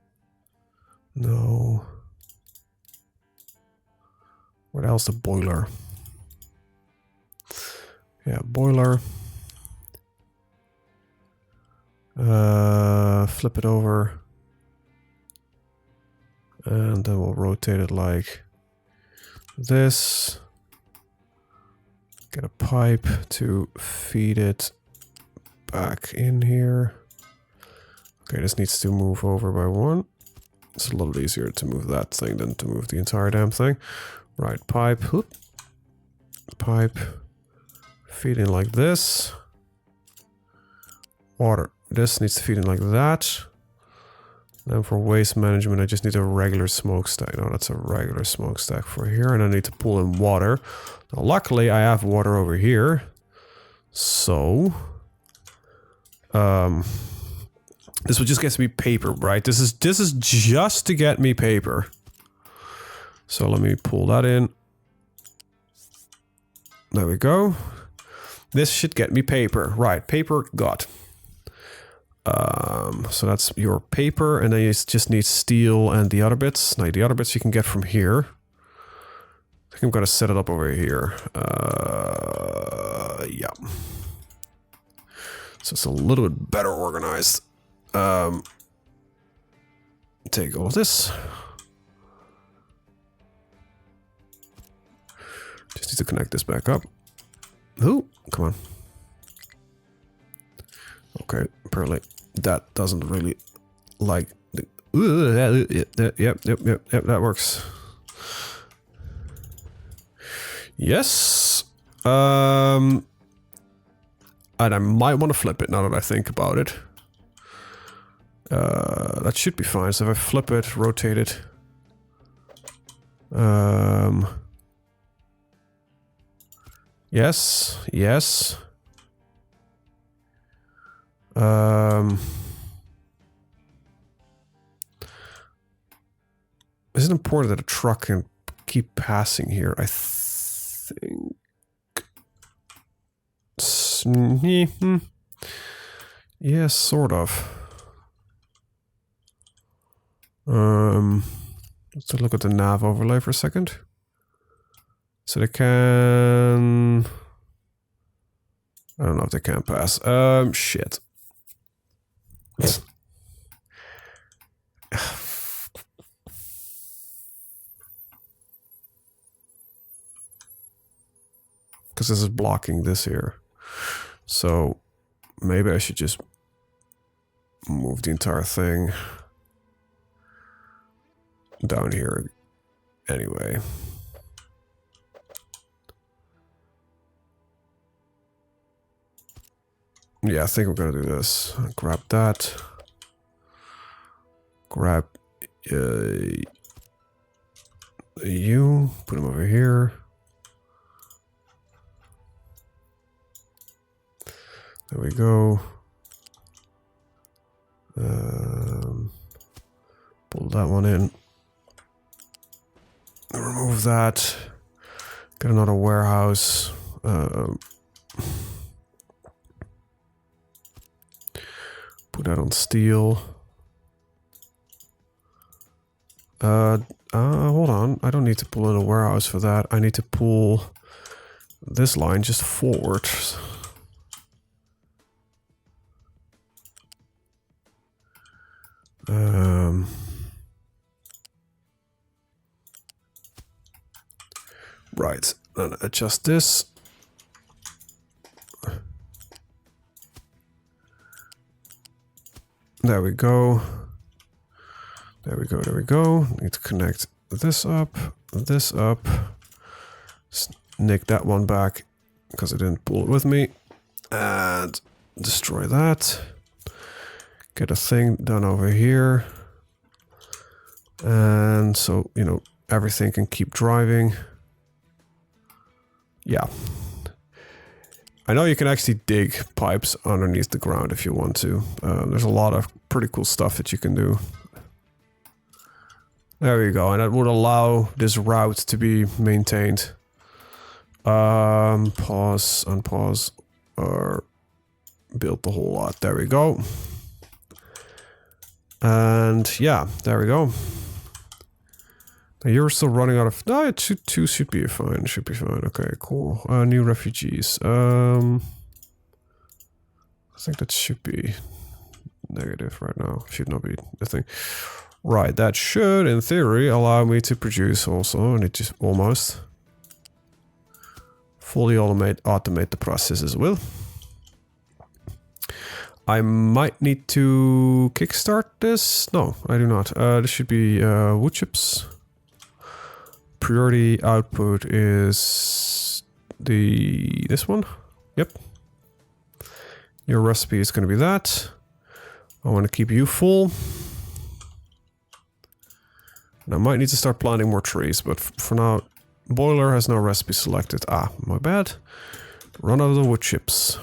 No. What else? The boiler. Yeah, boiler. Flip it over. And then we'll rotate it like this. Get a pipe to feed it back in here. Okay, this needs to move over by 1. It's a little easier to move that thing than to move the entire damn thing. Right, pipe. Whoop. Pipe. Feed in like this. Water. This needs to feed in like that. Then for waste management, I just need a regular smokestack. No, that's a regular smokestack for here. And I need to pull in water. Now, luckily, I have water over here. So... this will just get me paper, right? This is just to get me paper. So let me pull that in. There we go. This should get me paper. Right, paper got. So that's your paper, and then you just need steel and the other bits. Now the other bits you can get from here. I think I'm gonna set it up over here. Yeah. So it's a little bit better organized. Take all of this. Just need to connect this back up. Ooh, come on. Okay, apparently that doesn't really like the... Yep, that works. Yes. And I might want to flip it now that I think about it. That should be fine. So if I flip it, rotate it. Yes, yes. Is it important that a truck can keep passing here? I think. Yeah, sort of. Let's look at the nav overlay for a second. So they can... I don't know if they can pass. Shit. Because this is blocking this here. So maybe I should just move the entire thing down here anyway. Yeah, I think we're gonna do this. Grab that. Grab you, put him over here. There we go. Pull that one in. Remove that. Get another warehouse. Put that on steel. Hold on. I don't need to pull in a warehouse for that. I need to pull this line just forward. Right. Then adjust this. There we go. There we go, there we go. Need to connect this up, nick that one back because I didn't pull it with me, and destroy that. Get a thing done over here. And so, you know, everything can keep driving. Yeah. I know you can actually dig pipes underneath the ground if you want to. There's a lot of pretty cool stuff that you can do. There we go, and that would allow this route to be maintained. Pause, unpause, or build the whole lot. There we go. And yeah, there we go. Now you're still running out of... No, two should be fine, should be fine. Okay, cool. New refugees. I think that should be negative right now. Should not be the thing. Right, that should, in theory, allow me to produce also, and it just almost fully automate the process as well. I might need to kickstart this. No, I do not. This should be wood chips. Priority output is this one. Yep. Your recipe is going to be that. I want to keep you full. And I might need to start planting more trees, but for now, boiler has no recipe selected. Ah, my bad. Run out of the wood chips.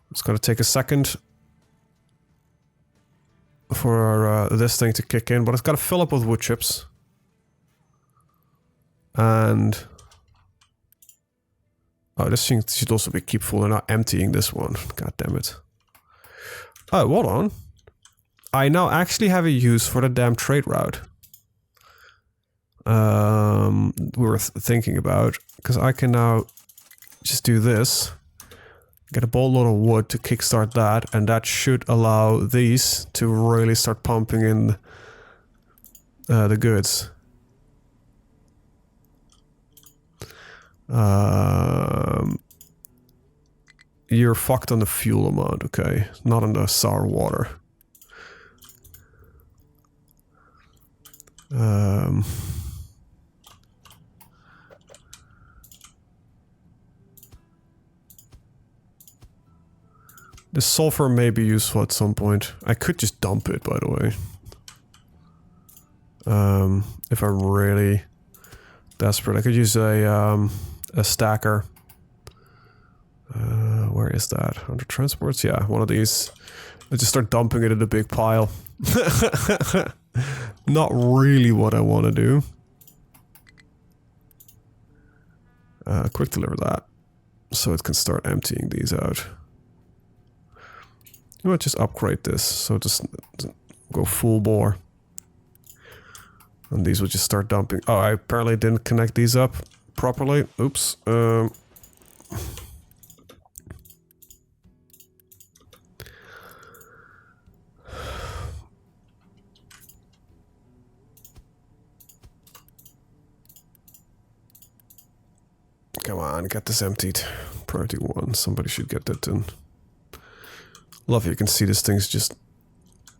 It's gonna take a second for this thing to kick in, but it's gotta fill up with wood chips. And... oh, this thing should also be keep full and not emptying this one. God damn it. Oh, hold on. I now actually have a use for the damn trade route. We were thinking about, because I can now just do this, get a boatload of wood to kickstart that, and that should allow these to really start pumping in the goods. You're fucked on the fuel amount, okay? Not on the sour water. The sulfur may be useful at some point. I could just dump it, by the way. If I'm really desperate, I could use a stacker. Where is that? Under transports? Yeah, one of these. I just start dumping it in a big pile. Not really what I want to do. Quick deliver that. So it can start emptying these out. You might just upgrade this, so just go full bore. And these will just start dumping. Oh, I apparently didn't connect these up properly. Oops. Come on, get this emptied. Priority 1. Somebody should get that done. Love you can see this thing's just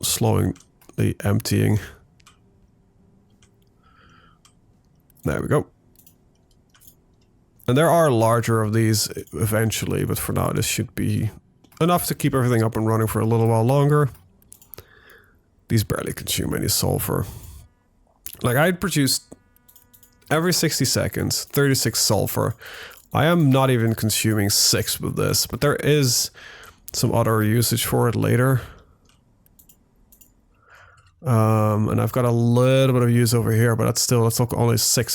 slowly emptying. There we go. And there are larger of these eventually, but for now this should be enough to keep everything up and running for a little while longer. These barely consume any sulfur. Like, I'd produce every 60 seconds 36 sulfur. I am not even consuming 6 with this, but there is some other usage for it later. And I've got a little bit of use over here, but that's still, only 6.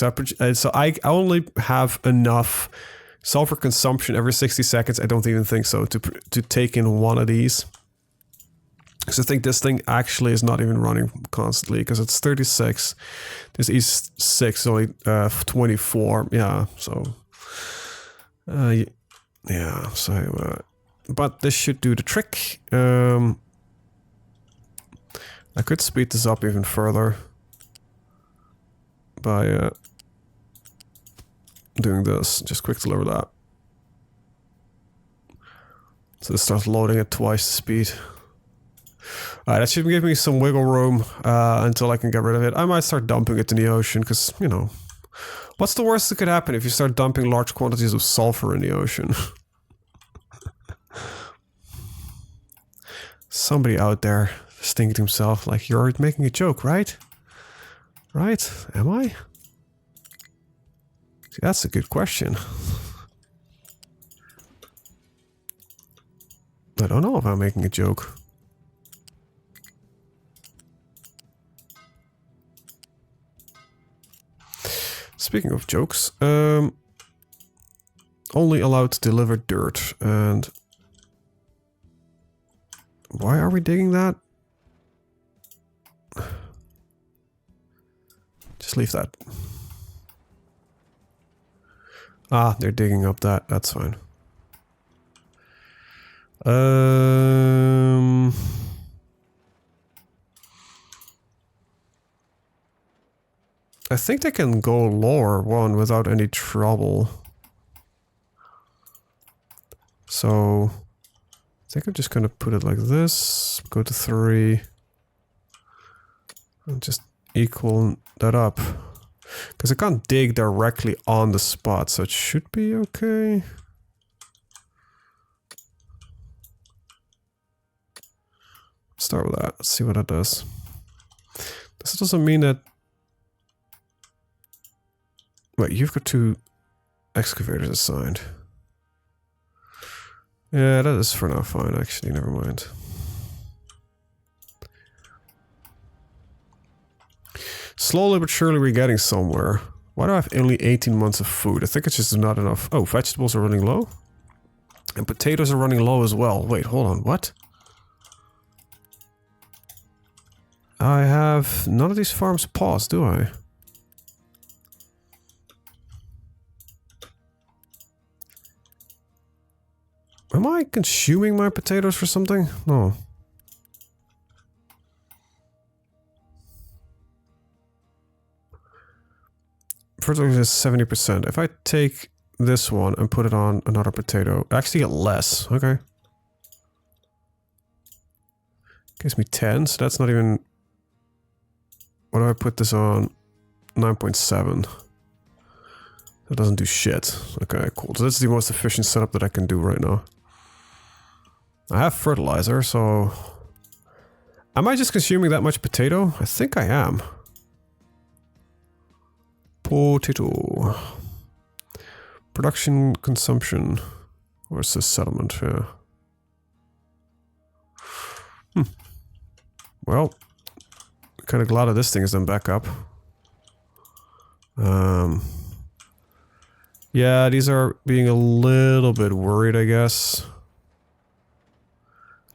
So I only have enough sulfur consumption every 60 seconds. I don't even think so to take in one of these. Because I think this thing actually is not even running constantly, because it's 36. This E6 only 24. Yeah, so yeah, so but this should do the trick. I could speed this up even further by doing this. Just quick deliver that. So this starts loading at twice the speed. Alright, that should give me some wiggle room until I can get rid of it. I might start dumping it in the ocean, because, you know, what's the worst that could happen if you start dumping large quantities of sulfur in the ocean? Somebody out there is thinking to himself, like, you're making a joke, right? Right? Am I? See, that's a good question. I don't know if I'm making a joke. Speaking of jokes, only allowed to deliver dirt, and why are we digging that? Just leave that. Ah, they're digging up that. That's fine. I think they can go lower one without any trouble. So I think I'm just gonna put it like this, go to 3, and just equal that up. Because I can't dig directly on the spot, so it should be okay. Start with that, let's see what that does. This doesn't mean that... Wait, you've got 2 excavators assigned. Yeah, that is for now fine, actually, never mind. Slowly but surely we're getting somewhere. Why do I have only 18 months of food? I think it's just not enough. Oh, vegetables are running low? And potatoes are running low as well. Wait, hold on, what? I have... None of these farms paused, do I? Am I consuming my potatoes for something? No. Fertilizer is 70%. If I take this one and put it on another potato, I actually get less. Okay. Gives me 10, so that's not even... What do I put this on? 9.7. That doesn't do shit. Okay, cool. So that's the most efficient setup that I can do right now. I have fertilizer, so... Am I just consuming that much potato? I think I am. Potato. Production, consumption. Where's the settlement? Yeah. Well, kind of glad that this thing is then back up. Yeah, these are being a little bit worried, I guess.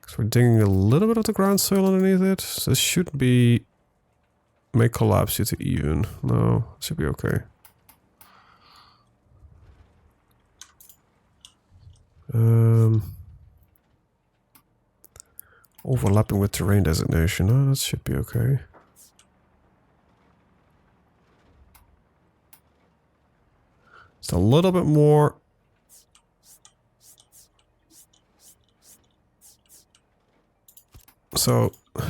Because we're digging a little bit of the ground soil underneath it. So this should be... May collapse you to even. No, it should be okay. Overlapping with terrain designation. Oh, that should be okay. It's a little bit more. So I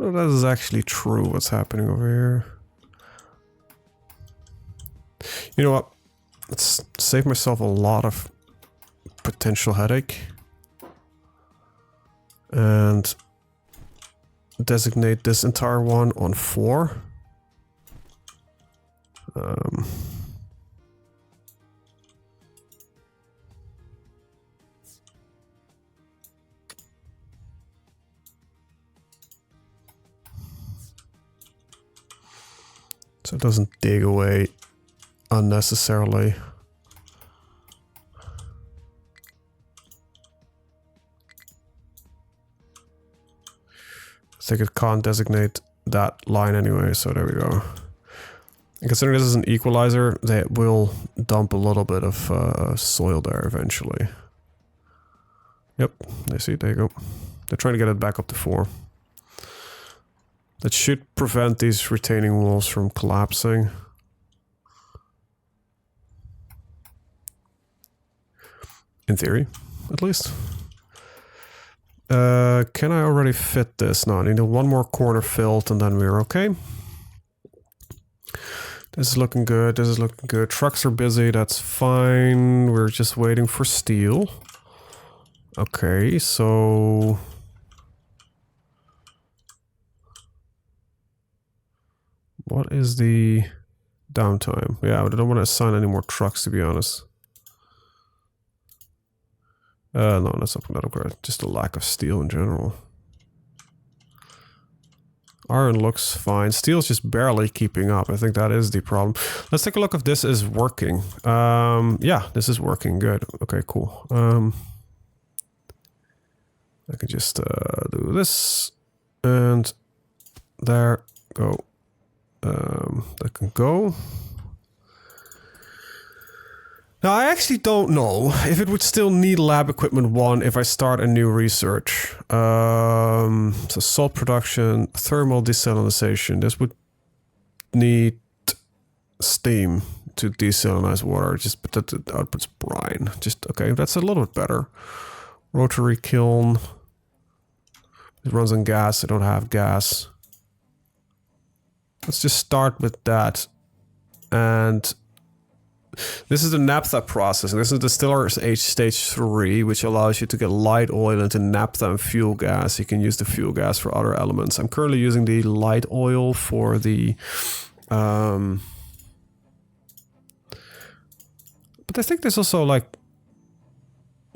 don't know if that is actually true what's happening over here. You know what? Let's save myself a lot of potential headache. And designate this entire one on 4. So it doesn't dig away unnecessarily. I think it can't designate that line anyway, so there we go. And considering this is an equalizer, they will dump a little bit of soil there eventually. Yep, I see, there you go. They're trying to get it back up to 4. That should prevent these retaining walls from collapsing. In theory, at least. Can I already fit this? No, I need one more corner filled and then we're okay. This is looking good, this is looking good. Trucks are busy, that's fine. We're just waiting for steel. Okay, so... What is the downtime? Yeah, I don't want to assign any more trucks, to be honest. No, that's not upgrade. Just a lack of steel in general. Iron looks fine. Steel's just barely keeping up. I think that is the problem. Let's take a look if this is working. Yeah, this is working. Good. Okay, cool. I can just do this. And there. Go. That can go. Now, I actually don't know if it would still need lab equipment 1 if I start a new research. So salt production, thermal desalinization. This would need steam to desalinize water. Just but that outputs brine. Just okay, that's a little bit better. Rotary kiln. It runs on gas. I don't have gas. Let's just start with that. And this is the naphtha process. And this is distiller's age stage 3, which allows you to get light oil into naphtha and fuel gas. You can use the fuel gas for other elements. I'm currently using the light oil for the... but I think there's also like...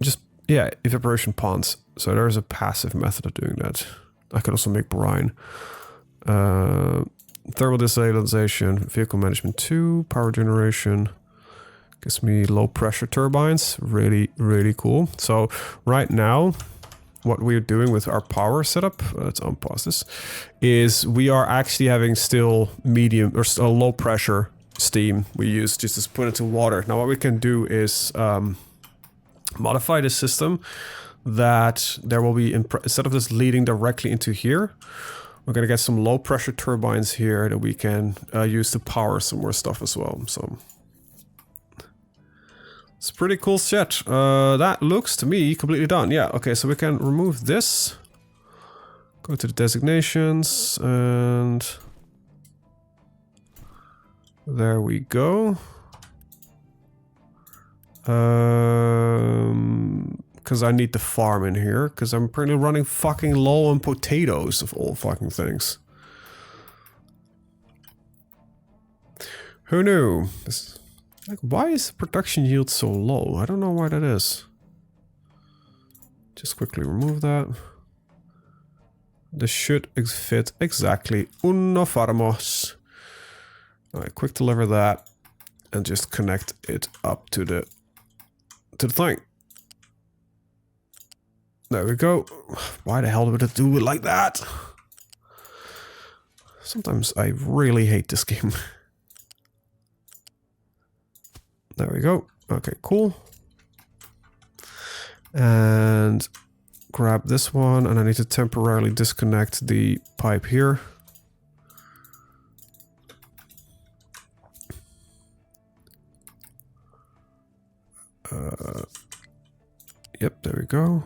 just, yeah, evaporation ponds. So there's a passive method of doing that. I could also make brine. Thermal desalinization, vehicle management 2, power generation. Gives me low pressure turbines. Really, really cool. So right now, what we're doing with our power setup, let's unpause this, is we are actually having still medium or low pressure steam we use just to put into water. Now what we can do is modify the system that there will be, instead of this leading directly into here, we're going to get some low pressure turbines here that we can use to power some more stuff as well. So it's pretty cool shit. That looks to me completely done. Yeah, okay, so we can remove this. Go to the designations and there we go. Because I need the farm in here, because I'm currently running fucking low on potatoes of all fucking things. Who knew? Like, why is the production yield so low? I don't know why that is. Just quickly remove that. This should fit exactly. Uno farmos. Alright, quick deliver that. And just connect it up to the thing. There we go. Why the hell would it do it like that? Sometimes I really hate this game. There we go. Okay, cool. And grab this one, and I need to temporarily disconnect the pipe here. Yep, there we go.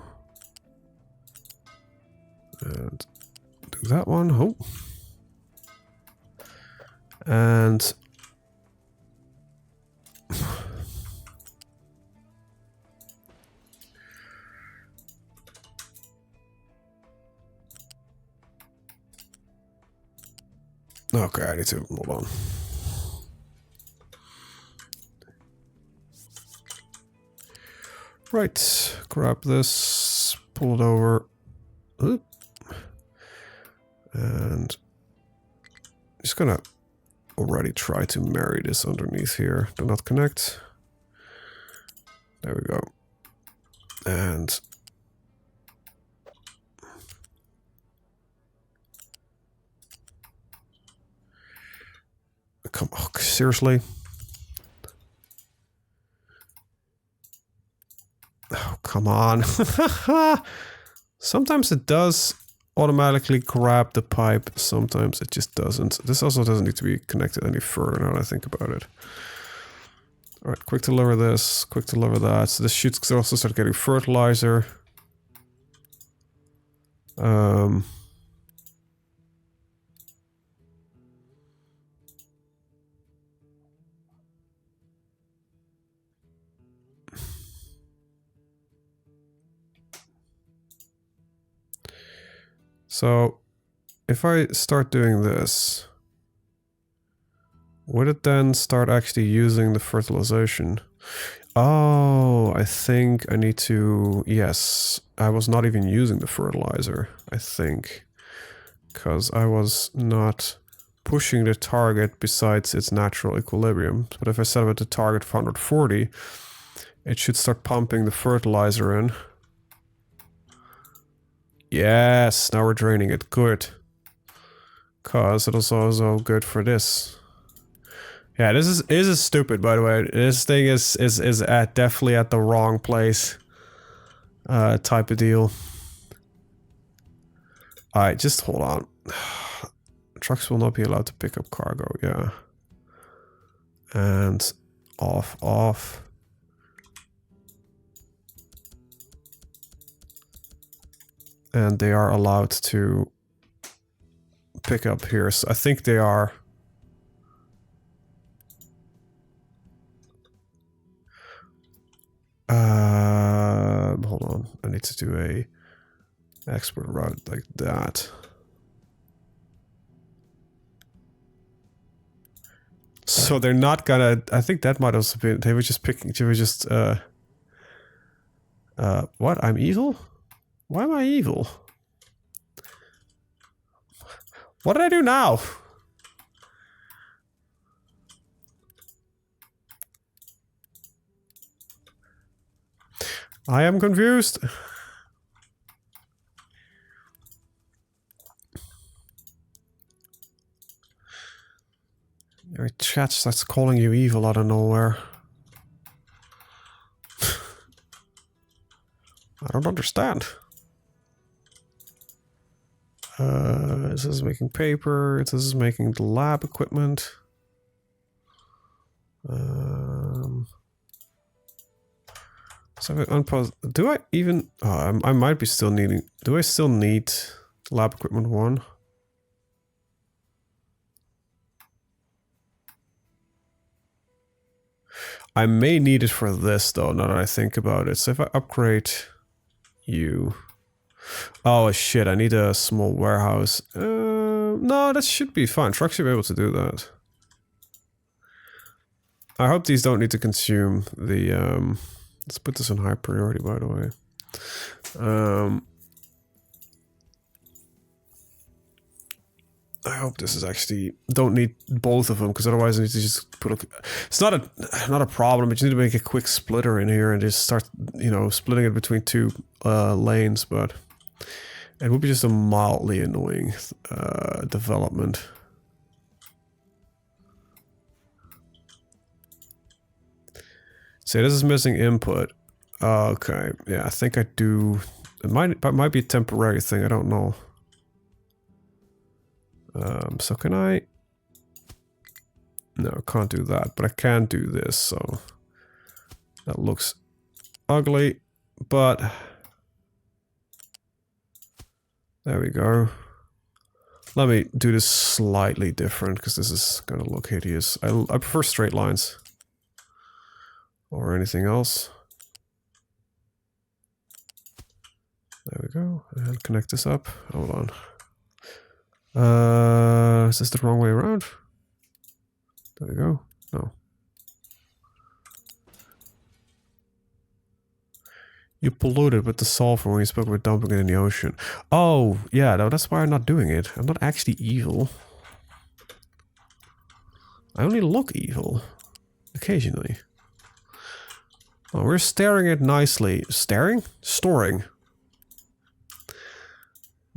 And do that one. Oh. And okay, I need to hold on. Right, grab this, pull it over. Oop. And just gonna already try to marry this underneath here. Do not connect. There we go. And come on, seriously? Oh, come on. Sometimes it does automatically grab the pipe, sometimes it just doesn't. This also doesn't need to be connected any further now that I think about it. Alright, quick deliver this, quick deliver that. So this should also start getting fertilizer. So if I start doing this, would it then start actually using the fertilization? Oh, I think I need to... Yes, I was not even using the fertilizer, I think. Because I was not pushing the target besides its natural equilibrium. But if I set up the target for 140, it should start pumping the fertilizer in. Yes, now we're draining it. Good. Because it was also good for this. Yeah, this is stupid, by the way. This thing is definitely at the wrong place. Type of deal. Alright, just hold on. Trucks will not be allowed to pick up cargo, yeah. And off. And they are allowed to pick up here. So I think they are. Hold on. I need to do a export route like that. So they're not gonna... I think that might also be... They were just picking... They were just... what? I'm evil? Why am I evil? What did I do now? I am confused. Your chat starts calling you evil out of nowhere. I don't understand. This is making paper. This is making the lab equipment. So unpause. Do I even? I might be still needing. Do I still need Lab equipment 1. I may need it for this though, now that I think about it. So if I upgrade you... Oh shit, I need a small warehouse. No, that should be fine. Trucks should be able to do that. I hope these don't need to consume the... let's put this on high priority, by the way. I hope this is actually... Don't need both of them, because otherwise I need to just put a... It's not a problem, but you need to make a quick splitter in here and just start, you know, splitting it between two lanes, but... It would be just a mildly annoying development. So this is missing input. Okay, yeah, I think I do... It might be a temporary thing, I don't know. So can I... No, I can't do that, but I can do this, so... That looks ugly, but... There we go. Let me do this slightly different, because this is gonna look hideous. I prefer straight lines. Or anything else. There we go. And connect this up. Hold on. Is this the wrong way around? There we go. No. You polluted with the sulfur when you spoke about dumping it in the ocean. Oh, yeah, no, that's why I'm not doing it. I'm not actually evil. I only look evil. Occasionally. Oh, we're staring it nicely. Staring? Storing.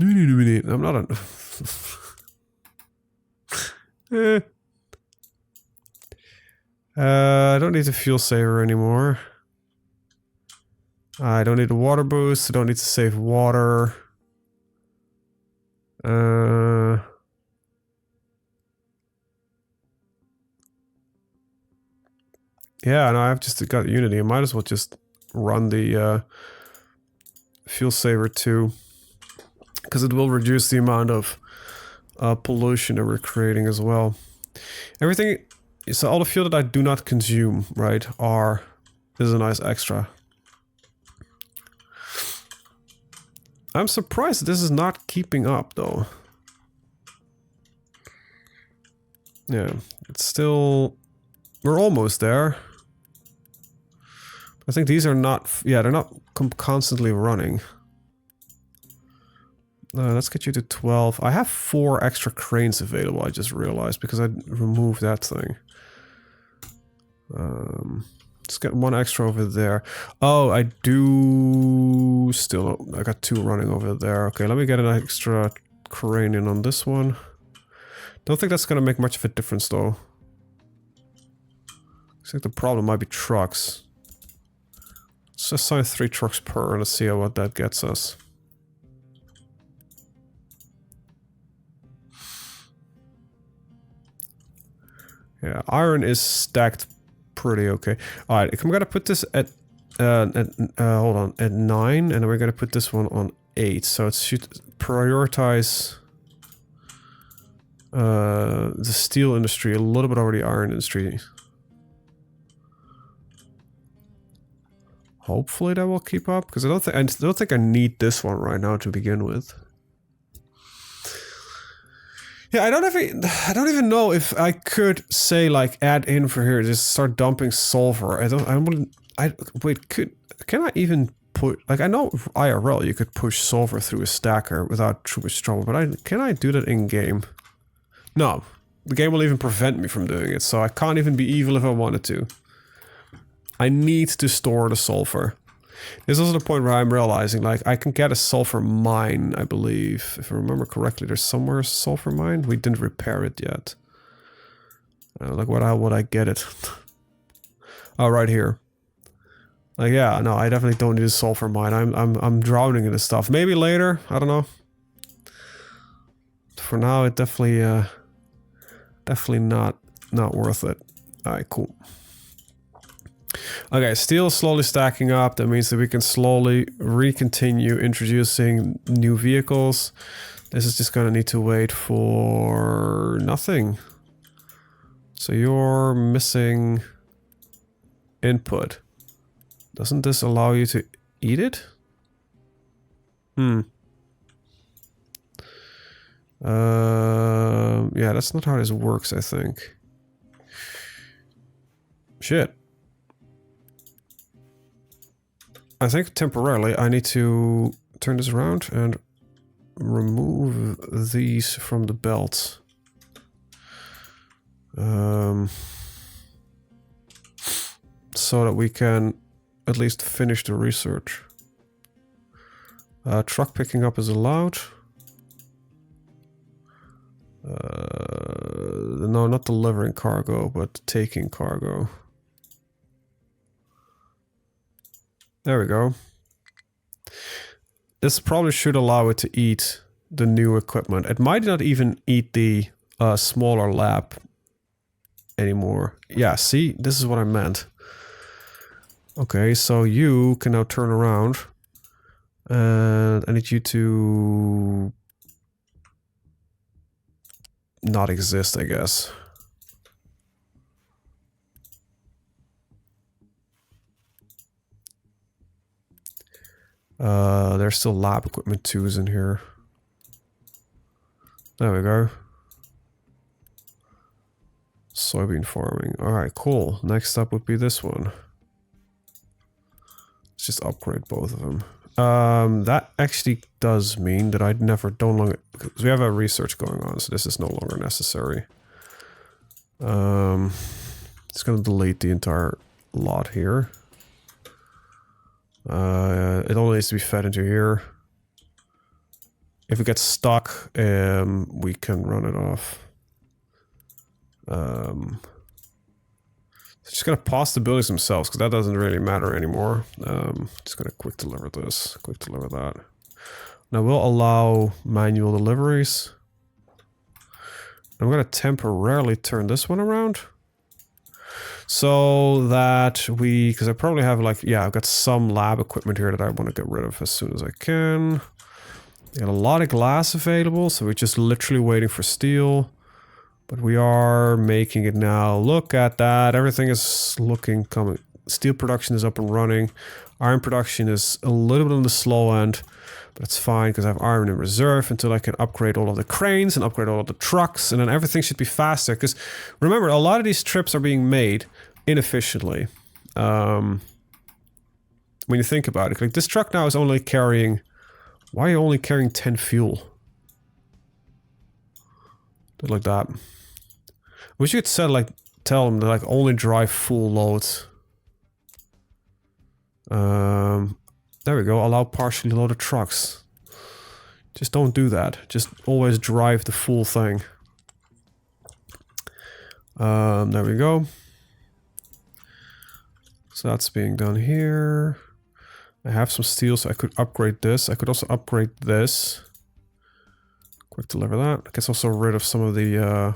I'm not a... I don't need the fuel saver anymore. I don't need a water boost. I don't need to save water. Yeah, no, I've just got Unity. I might as well just run the fuel saver too, because it will reduce the amount of pollution that we're creating as well. Everything, so all the fuel that I do not consume, right, is a nice extra. I'm surprised that this is not keeping up though. Yeah, it's still, we're almost there. I think these are not, yeah, they're not constantly running. Let's get you to 12. I have 4 extra cranes available, I just realized, because I removed that thing. Let's get 1 extra over there. Oh, I do still, I got 2 running over there. Okay, let me get an extra crane in on this one. Don't think that's gonna make much of a difference though. I think the problem might be trucks. Let's assign 3 trucks per and let's see what that gets us. Yeah, iron is stacked pretty okay. Alright, I'm gonna put this at hold on, at 9, and then we're gonna put this one on 8. So it should prioritize the steel industry a little bit over the iron industry. Hopefully that will keep up, because I don't think I need this one right now to begin with. Yeah, I don't even know if I could say like add in for here, just start dumping sulfur. Can I even put, like, I know IRL you could push sulfur through a stacker without too much trouble, but can I do that in game? No, the game will even prevent me from doing it, so I can't even be evil if I wanted to. I need to store the sulfur. This is also the point where I'm realizing, like, I can get a sulfur mine, I believe. If I remember correctly, there's somewhere a sulfur mine. We didn't repair it yet. Like, how would I get it? Oh, right here. Like, yeah, no, I definitely don't need a sulfur mine. I'm drowning in this stuff. Maybe later, I don't know. For now, it definitely not worth it. Alright, cool. Okay, steel slowly stacking up. That means that we can slowly continue introducing new vehicles. This is just gonna need to wait for nothing. So you're missing input. Doesn't this allow you to eat it? Yeah, that's not how this works, I think. Shit. I think temporarily I need to turn this around and remove these from the belt. So that we can at least finish the research. Truck picking up is allowed. No, not delivering cargo, but taking cargo. There we go. This probably should allow it to eat the new equipment. It might not even eat the smaller lab anymore. Yeah, see? This is what I meant. Okay, so you can now turn around. And I need you to not exist, I guess. There's still lab equipment 2s in here. There we go. Soybean farming. Alright, cool. Next up would be this one. Let's just upgrade both of them. That actually does mean that I'd never don't longer, because we have a research going on, so this is no longer necessary. It's gonna delete the entire lot here. It only needs to be fed into here. If it gets stuck, we can run it off. Just gonna pause the buildings themselves, because that doesn't really matter anymore. Just gonna quick deliver this, quick deliver that. Now we'll allow manual deliveries. I'm gonna temporarily turn this one around. So that we, because I probably have like, yeah, I've got some lab equipment here that I want to get rid of as soon as I can. Got a lot of glass available, so we're just literally waiting for steel. But we are making it now. Look at that. Everything is looking coming. Steel production is up and running. Iron production is a little bit on the slow end. But it's fine because I have iron in reserve until I can upgrade all of the cranes and upgrade all of the trucks. And then everything should be faster. Because remember, a lot of these trips are being made inefficiently. When you think about it. Like this truck now is only carrying... Why are you only carrying 10 fuel? Do it like that. Wish you could set like tell them to like only drive full loads. There we go. Allow partially loaded trucks. Just don't do that. Just always drive the full thing. There we go. So that's being done here. I have some steel, so I could upgrade this. I could also upgrade this. Quick deliver that. I guess also rid of some of the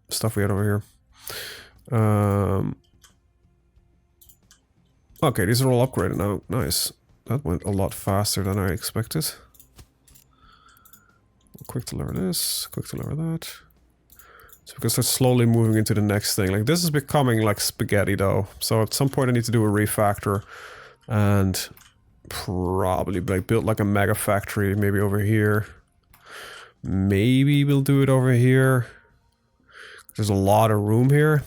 stuff we had over here. Okay, these are all upgraded now. Nice. That went a lot faster than I expected. Quick deliver this. Quick deliver that. So because they're slowly moving into the next thing. Like this is becoming like spaghetti though. So at some point I need to do a refactor and probably like build like a mega factory maybe over here. Maybe we'll do it over here. There's a lot of room here.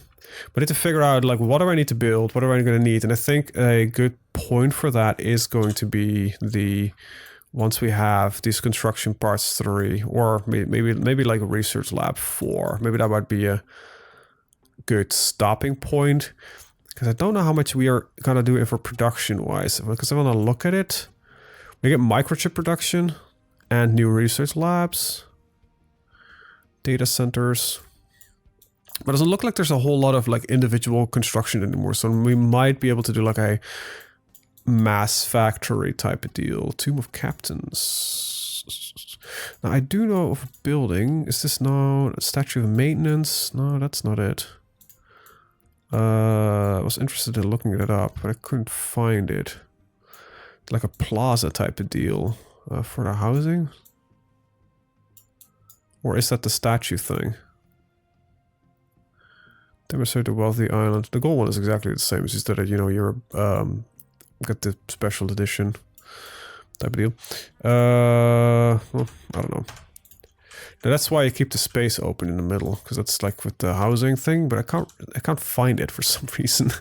But I need to figure out like what do I need to build? What am I going to need? And I think a good point for that is going to be the once we have these construction parts 3 or maybe like a research lab 4. Maybe that might be a good stopping point. Because I don't know how much we are going to do it for production-wise. Because I want to look at it. We get microchip production and new research labs. Data centers. But it doesn't look like there's a whole lot of like individual construction anymore. So we might be able to do like a mass factory type of deal. Tomb of Captains. Now I do know of a building. Is this now a statue of maintenance? No, that's not it. I was interested in looking it up, but I couldn't find it. Like a plaza type of deal for the housing. Or is that the statue thing? Demonstrate the wealthy island. The gold one is exactly the same. It's just that, you know, you're got the special edition type of deal. Well, I don't know. Now that's why I keep the space open in the middle, because that's like with the housing thing, but I can't find it for some reason.